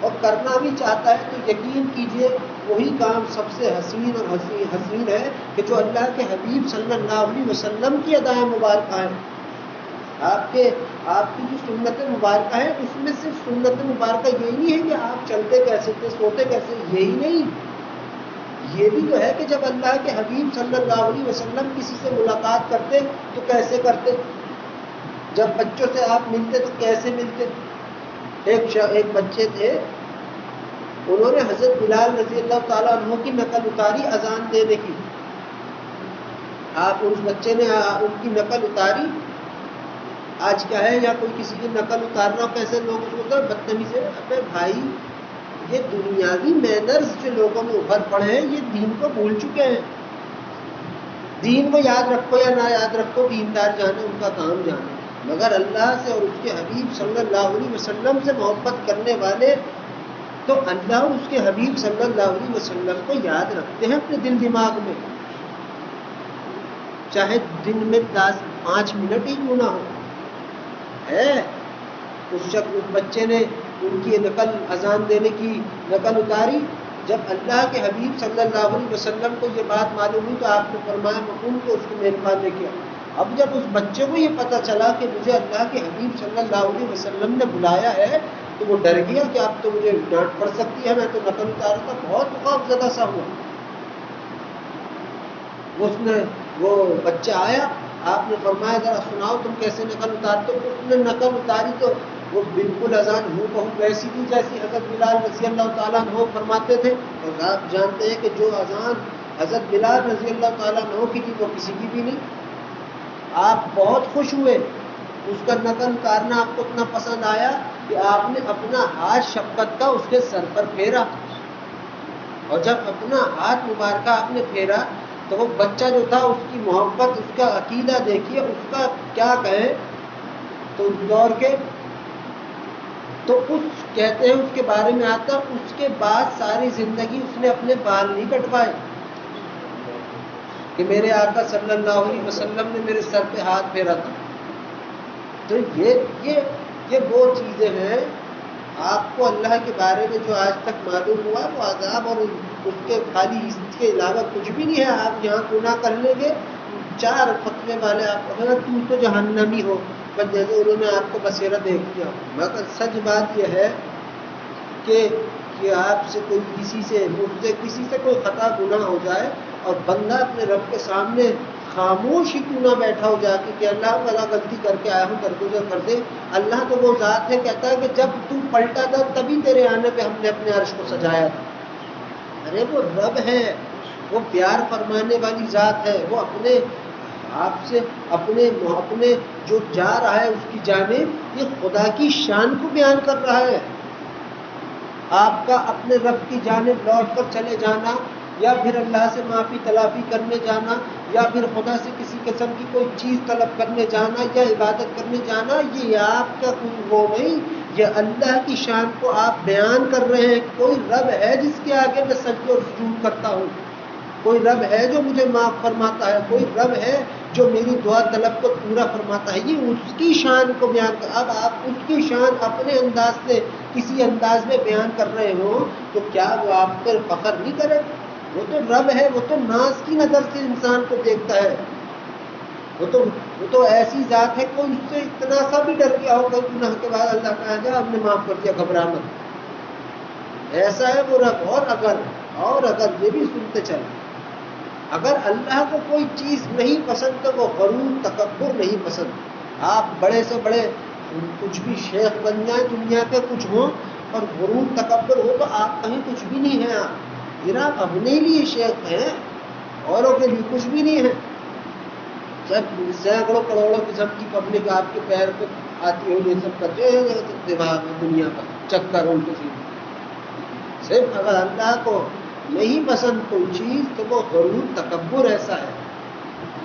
S1: اور کرنا بھی چاہتا ہے تو یقین کیجئے وہی کام سب سے حسین اور حسین ہے کہ جو اللہ کے حبیب صلی اللہ علیہ وسلم کی ادائیں مبارکہ ہیں. آپ کی جو سنت مبارکہ ہے اس میں صرف سنت مبارکہ یہی نہیں ہے کہ آپ چلتے کیسے تھے سوتے کیسے, یہی نہیں, یہ بھی تو ہے کہ جب اللہ کے حبیب صلی اللہ علیہ وسلم کسی سے ملاقات کرتے تو کیسے کرتے, جب بچوں سے آپ ملتے تو کیسے ملتے. ایک بچے تھے, انہوں نے حضرت بلال رضی اللہ تعالیٰ عنہ کی نقل اتاری اذان دینے کی. آپ اس بچے نے ان کی نقل اتاری. آج کیا ہے یا کوئی کسی کی نقل اتارنا کیسے لوگ اس کو بدتمیزی سے, ابے بھائی یہ دنیاوی مینرز جو لوگوں میں ابھر پڑے ہیں یہ دین کو بھول چکے ہیں. دین کو یاد رکھو یا نہ یاد رکھو, دیندار جانے ان کا کام جانے, مگر اللہ سے اور اس کے حبیب صلی اللہ علیہ وسلم سے محبت کرنے والے تو اللہ اور اس کے حبیب صلی اللہ علیہ وسلم کو یاد رکھتے ہیں اپنے دل دماغ میں, چاہے دن میں 5 منٹ ہی کیوں نہ ہو. اس بچے نے ان کی نقل اذان دینے کی نقل اتاری. جب اللہ کے حبیب صلی اللہ علیہ وسلم کو یہ بات معلوم ہوئی تو آپ نے فرمایا مقوم کو اس کو مہربان لے کے. اب جب اس بچے کو یہ پتا چلا کہ مجھے اللہ کے حبیب صلی اللہ علیہ وسلم نے بلایا ہے تو وہ ڈر گیا کہ اب تو مجھے ڈانٹ پڑ سکتی ہے, میں تو نقل اتارا تھا. بہت خوف زدہ سا ہوا. وہ بچہ آیا, آپ نے فرمایا ذرا سناؤ تم کیسے نقل اتارتے ہو. اس نے نقل اتاری تو وہ بالکل اذان ہو بہو ویسی تھی جیسی حضرت بلال رضی اللہ تعالیٰ عنہ فرماتے تھے. اور آپ جانتے ہیں کہ جو اذان حضرت بلال رضی اللہ تعالیٰ عنہ کی تھی وہ کسی کی بھی نہیں. آپ بہت خوش ہوئے, اس کا نقل اتارنا آپ کو اتنا پسند آیا کہ آپ نے اپنا ہاتھ شفقت کا اس کے سر پر پھیرا. اور جب اپنا ہاتھ مبارکہ آپ نے پھیرا تو وہ بچہ جو تھا اس کی محبت, اس کا عقیدہ دیکھیے, اس کا کیا کہیں. تو دوڑ کے تو اس کہتے ہیں اس کے بارے میں آتا, اس کے بعد ساری زندگی اس نے اپنے بال نہیں کٹوائے کہ میرے آقا صلی اللہ علیہ وسلم نے میرے سر پہ ہاتھ پھیرا تھا. تو یہ وہ چیزیں ہیں. آپ کو اللہ کے بارے میں جو آج تک معلوم ہوا وہ عذاب اور اس کے خالی اس کے علاوہ کچھ بھی نہیں ہے. آپ یہاں گناہ کر لیں گے, 4 فتوے والے آپ کو تو تو جہنمی ہو, بس جیسے انہوں نے آپ کو بصیرہ دیکھ دیا. مگر سچ بات یہ ہے کہ آپ سے کوئی کسی سے کوئی خطا گناہ ہو جائے اور بندہ اپنے رب کے سامنے خاموش ہی کیوں نہ بیٹھا ہو جا کے کہ اللہ والا غلطی کر کے آیا ہوں درگزر کر دے. اللہ تو وہ ذات ہے, کہتا ہے کہ جب تو پلٹا تھا تبھی تیرے آنے پہ ہم نے اپنے عرش کو سجایا تھا. ارے وہ رب ہے, وہ پیار فرمانے والی ذات ہے. وہ اپنے آپ سے اپنے جو جا رہا ہے اس کی جانب یہ خدا کی شان کو بیان کر رہا ہے. آپ کا اپنے رب کی جانب لوٹ کر چلے جانا یا پھر اللہ سے معافی تلافی کرنے جانا یا پھر خدا سے کسی قسم کی کوئی چیز طلب کرنے جانا یا عبادت کرنے جانا, یہ آپ کا کوئی وہ نہیں, یہ اللہ کی شان کو آپ بیان کر رہے ہیں. کوئی رب ہے جس کے آگے میں سجدہ اور سجود کرتا ہوں, کوئی رب ہے جو مجھے معاف فرماتا ہے, کوئی رب ہے جو میری دعا طلب کو پورا فرماتا ہے. یہ اس کی شان کو بیان کر. اب آپ اس کی شان اپنے انداز سے کسی انداز میں بیان کر رہے ہوں تو کیا وہ آپ پر فخر نہیں کرے؟ وہ تو رب ہے, وہ تو ناز کی نظر سے انسان کو دیکھتا ہے. وہ تو ایسی ذات ہے, کوئی اس سے اتنا سا بھی ڈر گیا ہوگا گناہ کے بعد اللہ کہا جائے ہم نے معاف کر دیا, گھبرا مت. ایسا ہے وہ رب. اور اگر یہ بھی سنتے چلے, اگر اللہ کو کوئی چیز نہیں پسند تو وہ غرور تکبر نہیں پسند. آپ بڑے سے بڑے کچھ بھی شیخ بن جائیں دنیا کے کچھ ہوں اور غرور تکبر ہو تو آپ کہیں کچھ بھی نہیں ہیں. آپ صرف اپنے لیے شیخ ہیں, اوروں کے لیے کچھ بھی نہیں ہے. جب سینکڑوں کروڑوں قسم کی پبلک آپ کے پیر پہ آتی ہو, یہ سب کرتے ہیں دماغ میں دنیا کا چکر ان کے سیدھے. صرف اگر اللہ کو نہیں پسند کوئی چیز تو وہ غرور تکبر ایسا ہے,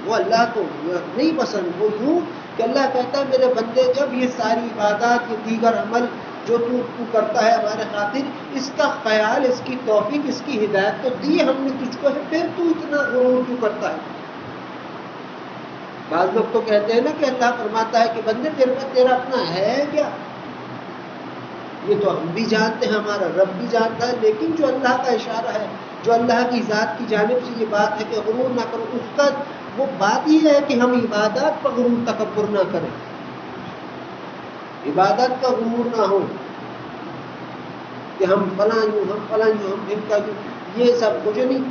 S1: وہ اللہ کو نہیں پسند. وہ یوں کہ اللہ کہتا ہے میرے بندے جب یہ ساری عبادات, یہ دیگر عمل جو تو کرتا ہے ہمارے خاطر، اس کا خیال، اس کی توفیق، اس کی ہدایت تو دی ہم نے تجھ کو ہے، پھر تو اتنا غرور کیوں کرتا ہے؟ بعض لوگ تو کہتے ہیں نا کہ اللہ فرماتا ہے کہ بندے تیرا اپنا ہے کیا؟ یہ تو ہم بھی جانتے ہیں، ہمارا رب بھی جانتا ہے، لیکن جو اللہ کا اشارہ ہے، جو اللہ کی ذات کی جانب سے یہ بات ہے کہ غرور نہ کرو، اس کا وہ بات ہی ہے کہ ہم عبادات پر غرور تکبر نہ کریں، عبادت کا غرور نہ ہو کہ ہم فلاں یوں، ہم فلاں یوں، ہم ان کا یوں، یہ سب کچھ نہیں،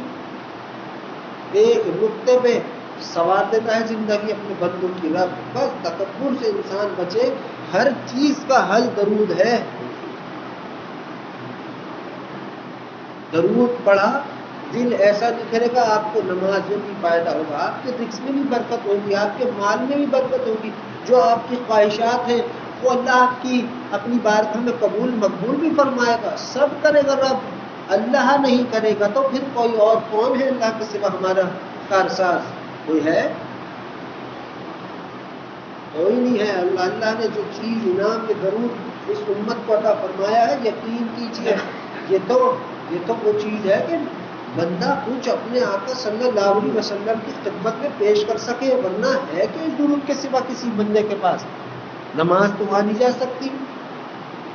S1: ایک نقطے پہ سوار دیتا ہے زندگی اپنے بندوں کی رب، بس تکبر سے انسان بچے، ہر چیز کا حل درود ہے، درود پڑھا دل ایسا نکھرے گا، آپ کو نماز میں بھی فائدہ ہوگا، آپ کے رزق میں بھی برکت ہوگی، آپ کے مال میں بھی برکت ہوگی، جو آپ کی خواہشات ہیں وہ اللہ آپ کی اپنی بارگاہ میں قبول مقبول بھی فرمائے گا، سب کرے گا رب، اللہ نہیں کرے گا تو پھر کوئی اور کون ہے اللہ کے سوا ہمارا کارساز؟ کوئی ہے؟ کوئی نہیں ہے۔ اللہ نے جو چیز انعام کے درود اس امت کو عطا فرمایا ہے، یقین کیجیے یہ تو وہ چیز ہے کہ بندہ کچھ اپنے آقا صلی اللہ علیہ وسلم کی خدمت میں پیش کر سکے، ورنہ ہے کہ اس درود کے سوا کسی بندے کے پاس؟ نماز تو وہاں نہیں جا سکتی،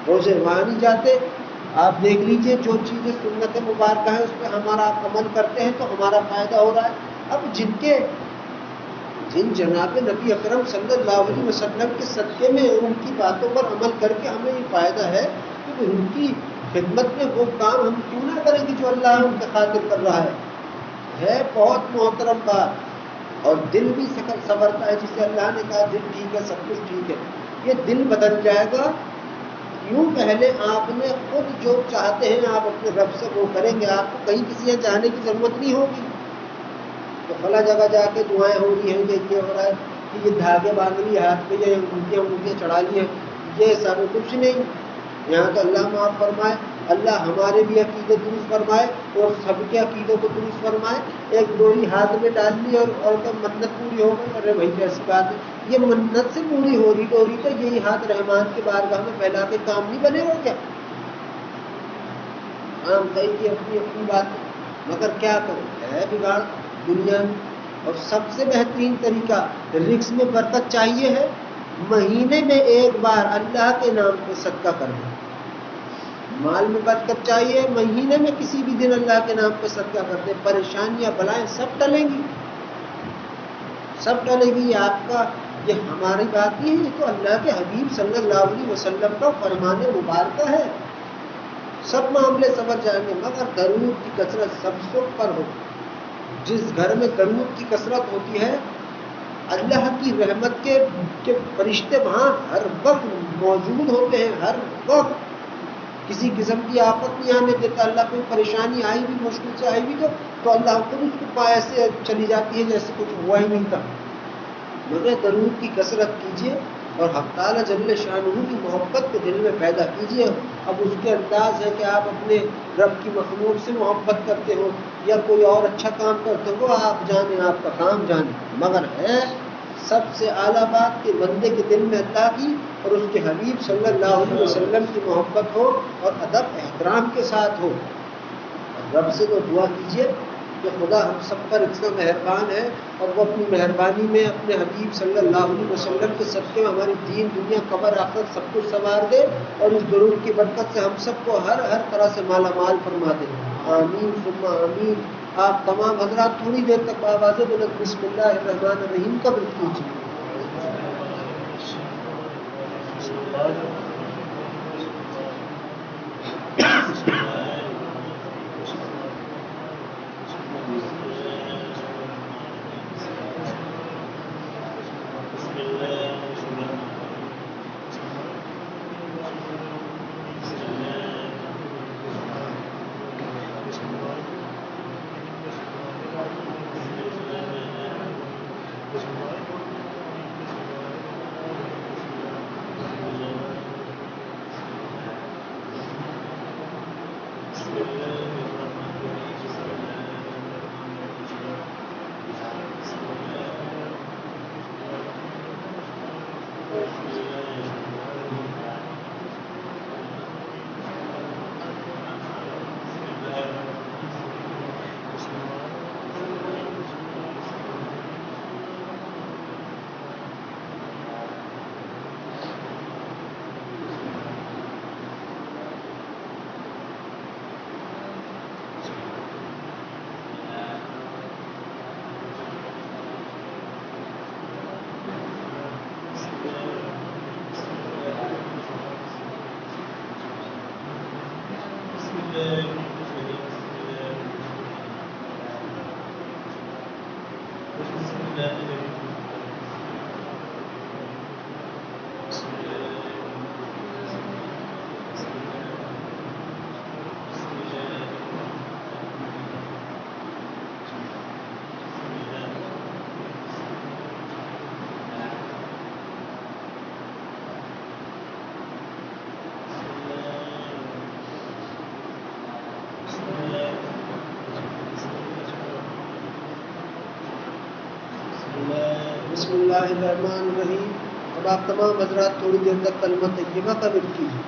S1: روزے وہاں نہیں جاتے، آپ دیکھ لیجئے جو چیزیں سنت مبارکہ ہیں اس پہ ہمارا عمل کرتے ہیں تو ہمارا فائدہ ہو رہا ہے۔ اب جن جناب نبی اکرم صلی اللہ علیہ وسلم کے صدقے میں ان کی باتوں پر عمل کر کے ہمیں یہ فائدہ ہے کہ ان کی خدمت میں وہ کام ہم کیوں نہ کریں گے جو اللہ ان کے خاطر کر رہا ہے بہت محترم بات، اور دل بھی سنورتا ہے، جسے اللہ نے کہا دل ٹھیک ہے سب کچھ ٹھیک ہے، یہ دل بدل جائے گا۔ یوں پہلے آپ نے خود جو چاہتے ہیں آپ اپنے رب سے وہ کریں گے، آپ کو کہیں کسی یہاں جانے کی ضرورت نہیں ہوگی تو فلاں جگہ جا کے دعائیں ہو رہی ہیں، یہ ہو رہا ہے کہ یہ دھاگے باندھ لیے ہاتھ پہ، یا انگلیاں چڑھا لی ہیں، یہ سب کچھ نہیں۔ یہاں تو اللہ معاف فرمائے، اللہ ہمارے بھی عقیدے درست فرمائے اور سب کے عقیدوں کو درست فرمائے۔ ایک ڈوری ہاتھ میں ڈال لی اور منت پوری ہو گئی، ارے بھائی کیسی بات ہے، یہ منت سے پوری ہو رہی ڈوری تو یہی ہاتھ رحمان کے بارگاہ میں پھیلا کے کام نہیں بنے گا کیا؟ عام کئی کی اپنی اپنی بات ہے، مگر کیا کرو، ہے بگاڑ دنیا میں۔ اور سب سے بہترین طریقہ رزق میں برکت چاہیے ہے، مہینے میں ایک بار اللہ کے نام پہ صدقہ کرنا۔ مال میں برکت چاہیے، مہینے میں کسی بھی دن اللہ کے نام پہ صدقہ کرتے، پریشانیاں بلائیں سب ٹلیں گی، سب ٹلے گی۔ یہ آپ کا، یہ ہماری بات نہیں ہے، یہ تو اللہ کے حبیب صلی اللہ علیہ وسلم کا فرمان مبارکہ ہے، سب معاملے سمجھ جائیں گے۔ مگر درود کی کثرت سب سے اوپر ہو، جس گھر میں درود کی کثرت ہوتی ہے اللہ کی رحمت کے فرشتے وہاں ہر وقت موجود ہوتے ہیں، ہر وقت کسی قسم کی آفت نہیں آنے دیتا۔ اللہ کوئی پریشانی آئی بھی، مشکل سے آئی بھی تو اللہ خود اس کو پائے سے چلی جاتی ہے جیسے کچھ ہوا ہی نہیں تھا۔ مگر درود کی کثرت کیجیے اور حق تعالیٰ جل شانہ کی محبت کو دل میں پیدا کیجیے۔ اب اس کے انداز ہے کہ آپ اپنے رب کی مخلوق سے محبت کرتے ہو یا کوئی اور اچھا کام کرتے ہو، آپ جانیں، آپ کا کام جانیں، مگر ہے سب سے اعلیٰ بات کہ بندے کے دل میں اللہ کی اور اس کے حبیب صلی اللہ علیہ وسلم کی محبت ہو اور ادب احترام کے ساتھ ہو۔ رب سے تو دعا کیجیے کہ خدا ہم سب پر اتنا مہربان ہے اور وہ اپنی مہربانی میں اپنے حبیب صلی اللہ علیہ وسلم کے صدقے میں ہماری دین دنیا قبر آخرت سب کچھ سنوار دے اور اس درود کی برکت سے ہم سب کو ہر طرح سے مالا مال فرما دے، آمین ثم آمین۔ آپ تمام حضرات تھوڑی دیر تک آواز بلند بسم اللہ الرحمن الرحیم کا ورد کیجیے۔ بسم اللہ الرحمن الرحیم. اب آپ تمام حضرات تھوڑی دیر تک کلمہ طیبہ کا ورد کیجیے.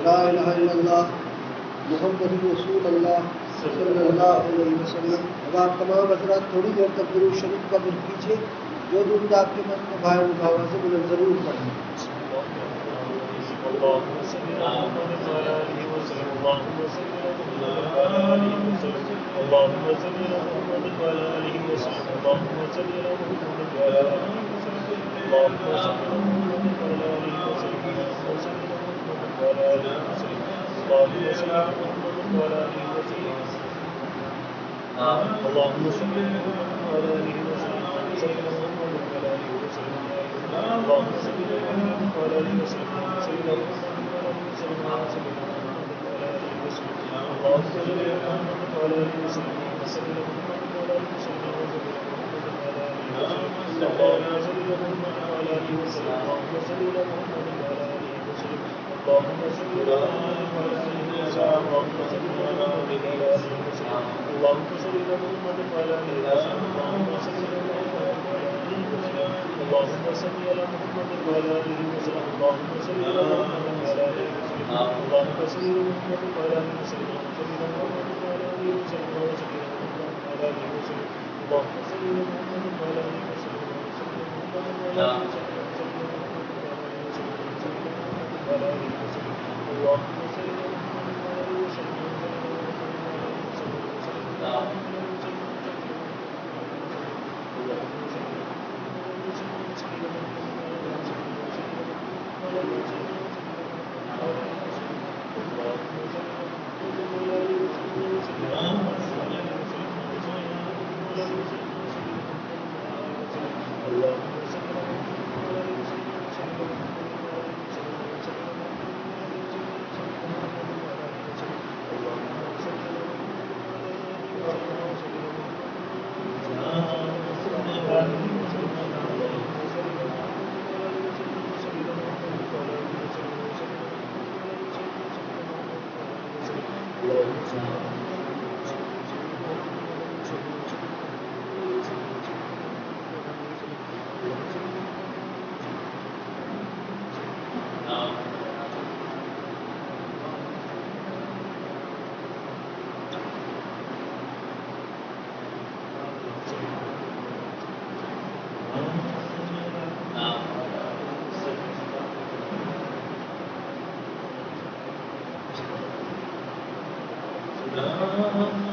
S1: لا الہ الا اللہ محمد رسول اللہ صلی اللہ علیہ وسلم. اب آپ تمام حضرات تھوڑی دیر تک درود شریف کا ورد کیجیے. جو درود آپ کے من میں بھائے وہ بھاوا سے مجھے ضرور پڑھیں.
S2: اللهم صل على محمد وعلى آله وسلم. اللهم صل على محمد وعلى آله وسلم. اللهم صل على محمد وعلى آله وسلم. اللهم صل على محمد وعلى آله وسلم. اللهم صل على محمد وعلى آله وسلم. اللهم صل على محمد وعلى آله وسلم. اللهم صل على محمد وعلى آله وسلم. اللهم صل على محمد وعلى آله وسلم. صل على محمد وعلى آله وسلم. اللهم صل على محمد وعلى آله وسلم. صل على محمد وعلى آله وسلم. صل على محمد وعلى آله وسلم. اللهم صل على محمد وعلى آله وسلم. صل على محمد وعلى آله وسلم. اللهم صل على محمد وعلى آله وسلم. اللهم صل على محمد وعلى آله وسلم. اللهم صل على محمد وعلى آله وسلم. اللهم صل على محمد وعلى آله وسلم. اللهم صل على محمد وعلى آله وسلم. اللهم صل على محمد وعلى آله وسلم. اللهم صل على محمد وعلى آله وسلم اللهم صل على محمد وعلى آله وسلم اللهم صل على محمد وعلى آله وسلم صل على محمد وعلى آله وسلم وصل على محمد وعلى آله وسلم اللهم صل على محمد وعلى آله وسلم وصل على محمد وعلى آله وسلم وعلى آله وسلم اللهم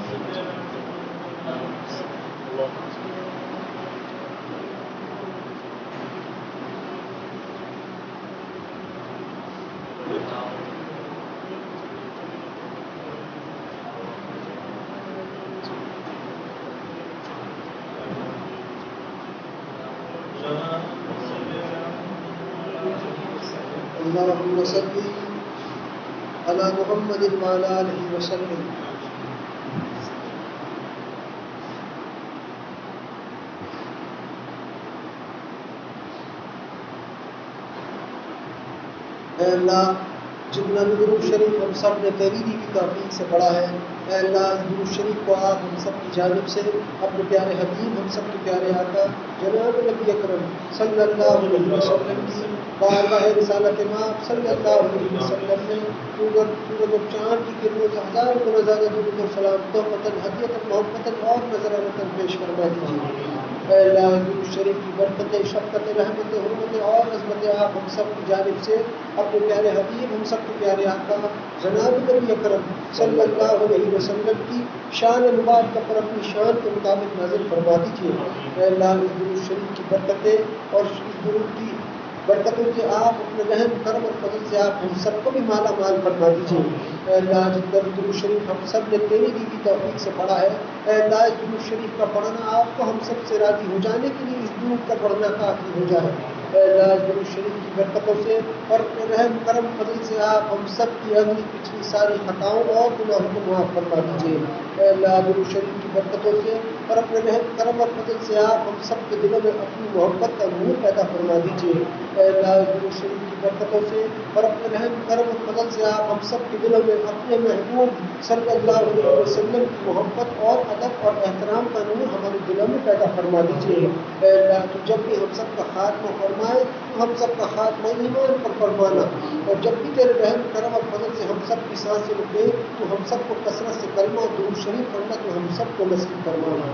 S2: صل على محمد وعلى آله وسلم
S1: اللهم صل على محمد وعلى آله وسلم اے اللہ جتنا بھی درود شریف ہم سب نے تیری دی کی توفیق سے پڑھا ہے، اے اللہ اس درود شریف کو آپ ہم سب کی جانب سے اپنے پیارے حبیب ہم سب کے پیارے آقا جناب نبی اکرم صلی اللہ علیہ وسلم کی بارگاہ رسالت مآب صلی اللہ علیہ وسلم میں سورج و چاند کی کرنوں سے ہزاروں گنا زیادہ درود و سلام تحفۃ ہدیۃ محبت اور نظر وطن پیش فرما دیجیے۔ اے اللہ درود شریف کی برکت شفقت رحمت حرمت اور عظمت آپ ہم سب کی جانب سے اپنے پیارے حبیب ہم سب کے پیارے آقا جناب نبی اکرم صلی اللہ علیہ وسلم کی شان مبارک پر اپنی شان کے مطابق نازل فرما دیجیے۔ اے اللہ اس درود شریف کی برکتیں اور اس درود کی برکتوں سے آپ اپنے رحم کرم اور فضل سے آپ ہم سب کو بھی مالا مال فرما دیجیے۔ اے اللہ جتنا بھی درود شریف ہم سب نے تیری دی کی توفیق سے پڑھا ہے، اے اللہ اس درود شریف کا پڑھنا آپ کو ہم سب سے راضی ہو جانے کے لیے اس درود کا پڑھنا کافی ہو جائے۔ اے اللہ اس درود شریف کی برکتوں سے اور اپنے رحم کرم فضل سے آپ ہم سب کی اگلی پچھلی ساری خطاؤں اور گناہوں کو معاف فرما دیجیے۔ اے اللہ درود شریف کی برکتوں سے اور اپنے رحم کرم اور فضل سے آپ ہم سب کے دلوں میں اپنی محبت کا نور پیدا فرما دیجیے۔ اے اللہ درود شریف کی برکتوں سے اور اپنے رحم کرم اور فضل سے آپ ہم سب کے دلوں میں اپنے محبوب صلی اللہ علیہ وسلم کی محبت اور ادب اور احترام کا نور ہمارے دلوں میں پیدا فرما دیجیے۔ اے اللہ تو جب بھی ہم سب کا خاتمہ فرمائے تو ہم سب کا خاتمہ ایمان پر فرمانا، اور جب بھی تیرے رحم کرم اور فضل سے ہم سب کی سانسیں رکے تو ہم سب کو کثرت سے کلمہ اور درود شریف پڑھنا تو ہم سب کو نصیب فرمانا۔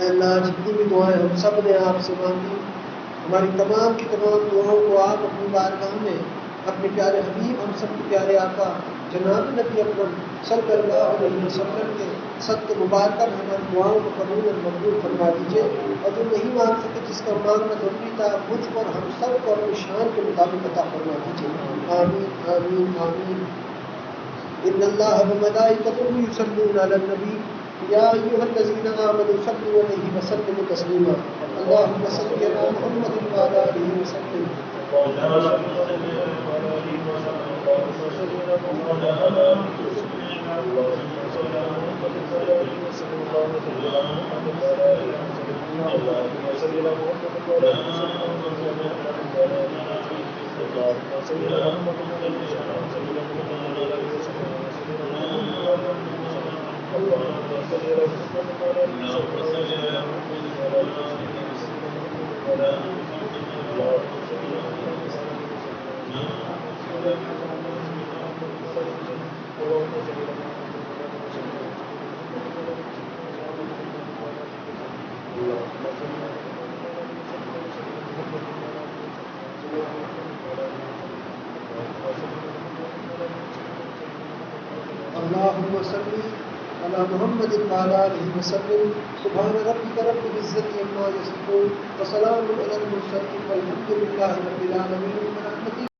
S1: اے اللہ جتنی بھی دعائیں ہم سب نے آپ سے مانگی، ہماری تمام کی تمام دعاؤں کو آپ اپنی بارگاہ میں اپنے پیارے حبیب ہم سب کے پیارے آقا جناب نبی اکرم صلی اللہ علیہ وسلم کے صدق مبارکہ میں ہماری دعاؤں کو قبول اور مقبول فرما دیجیے، اور جو نہیں مانگ سکے جس کا مانگنا ضروری تھا مجھ پر ہم سب کو اپنی شان کے مطابق عطا فرما دیجیے، آمین آمین آمین۔ ان اللہ وملائکتہ یصلون علی النبی یا ایھا الذین آمنوا صلوا علیہ وسلموا تسلیما، اللهم صل علی محمد وعلی آلہ وسلم۔ اللهم صل على محمد وعلى آله وسلم، سبحان ربك رب العزة عما يصفون وسلام على المرسلين والحمد لله رب العالمين۔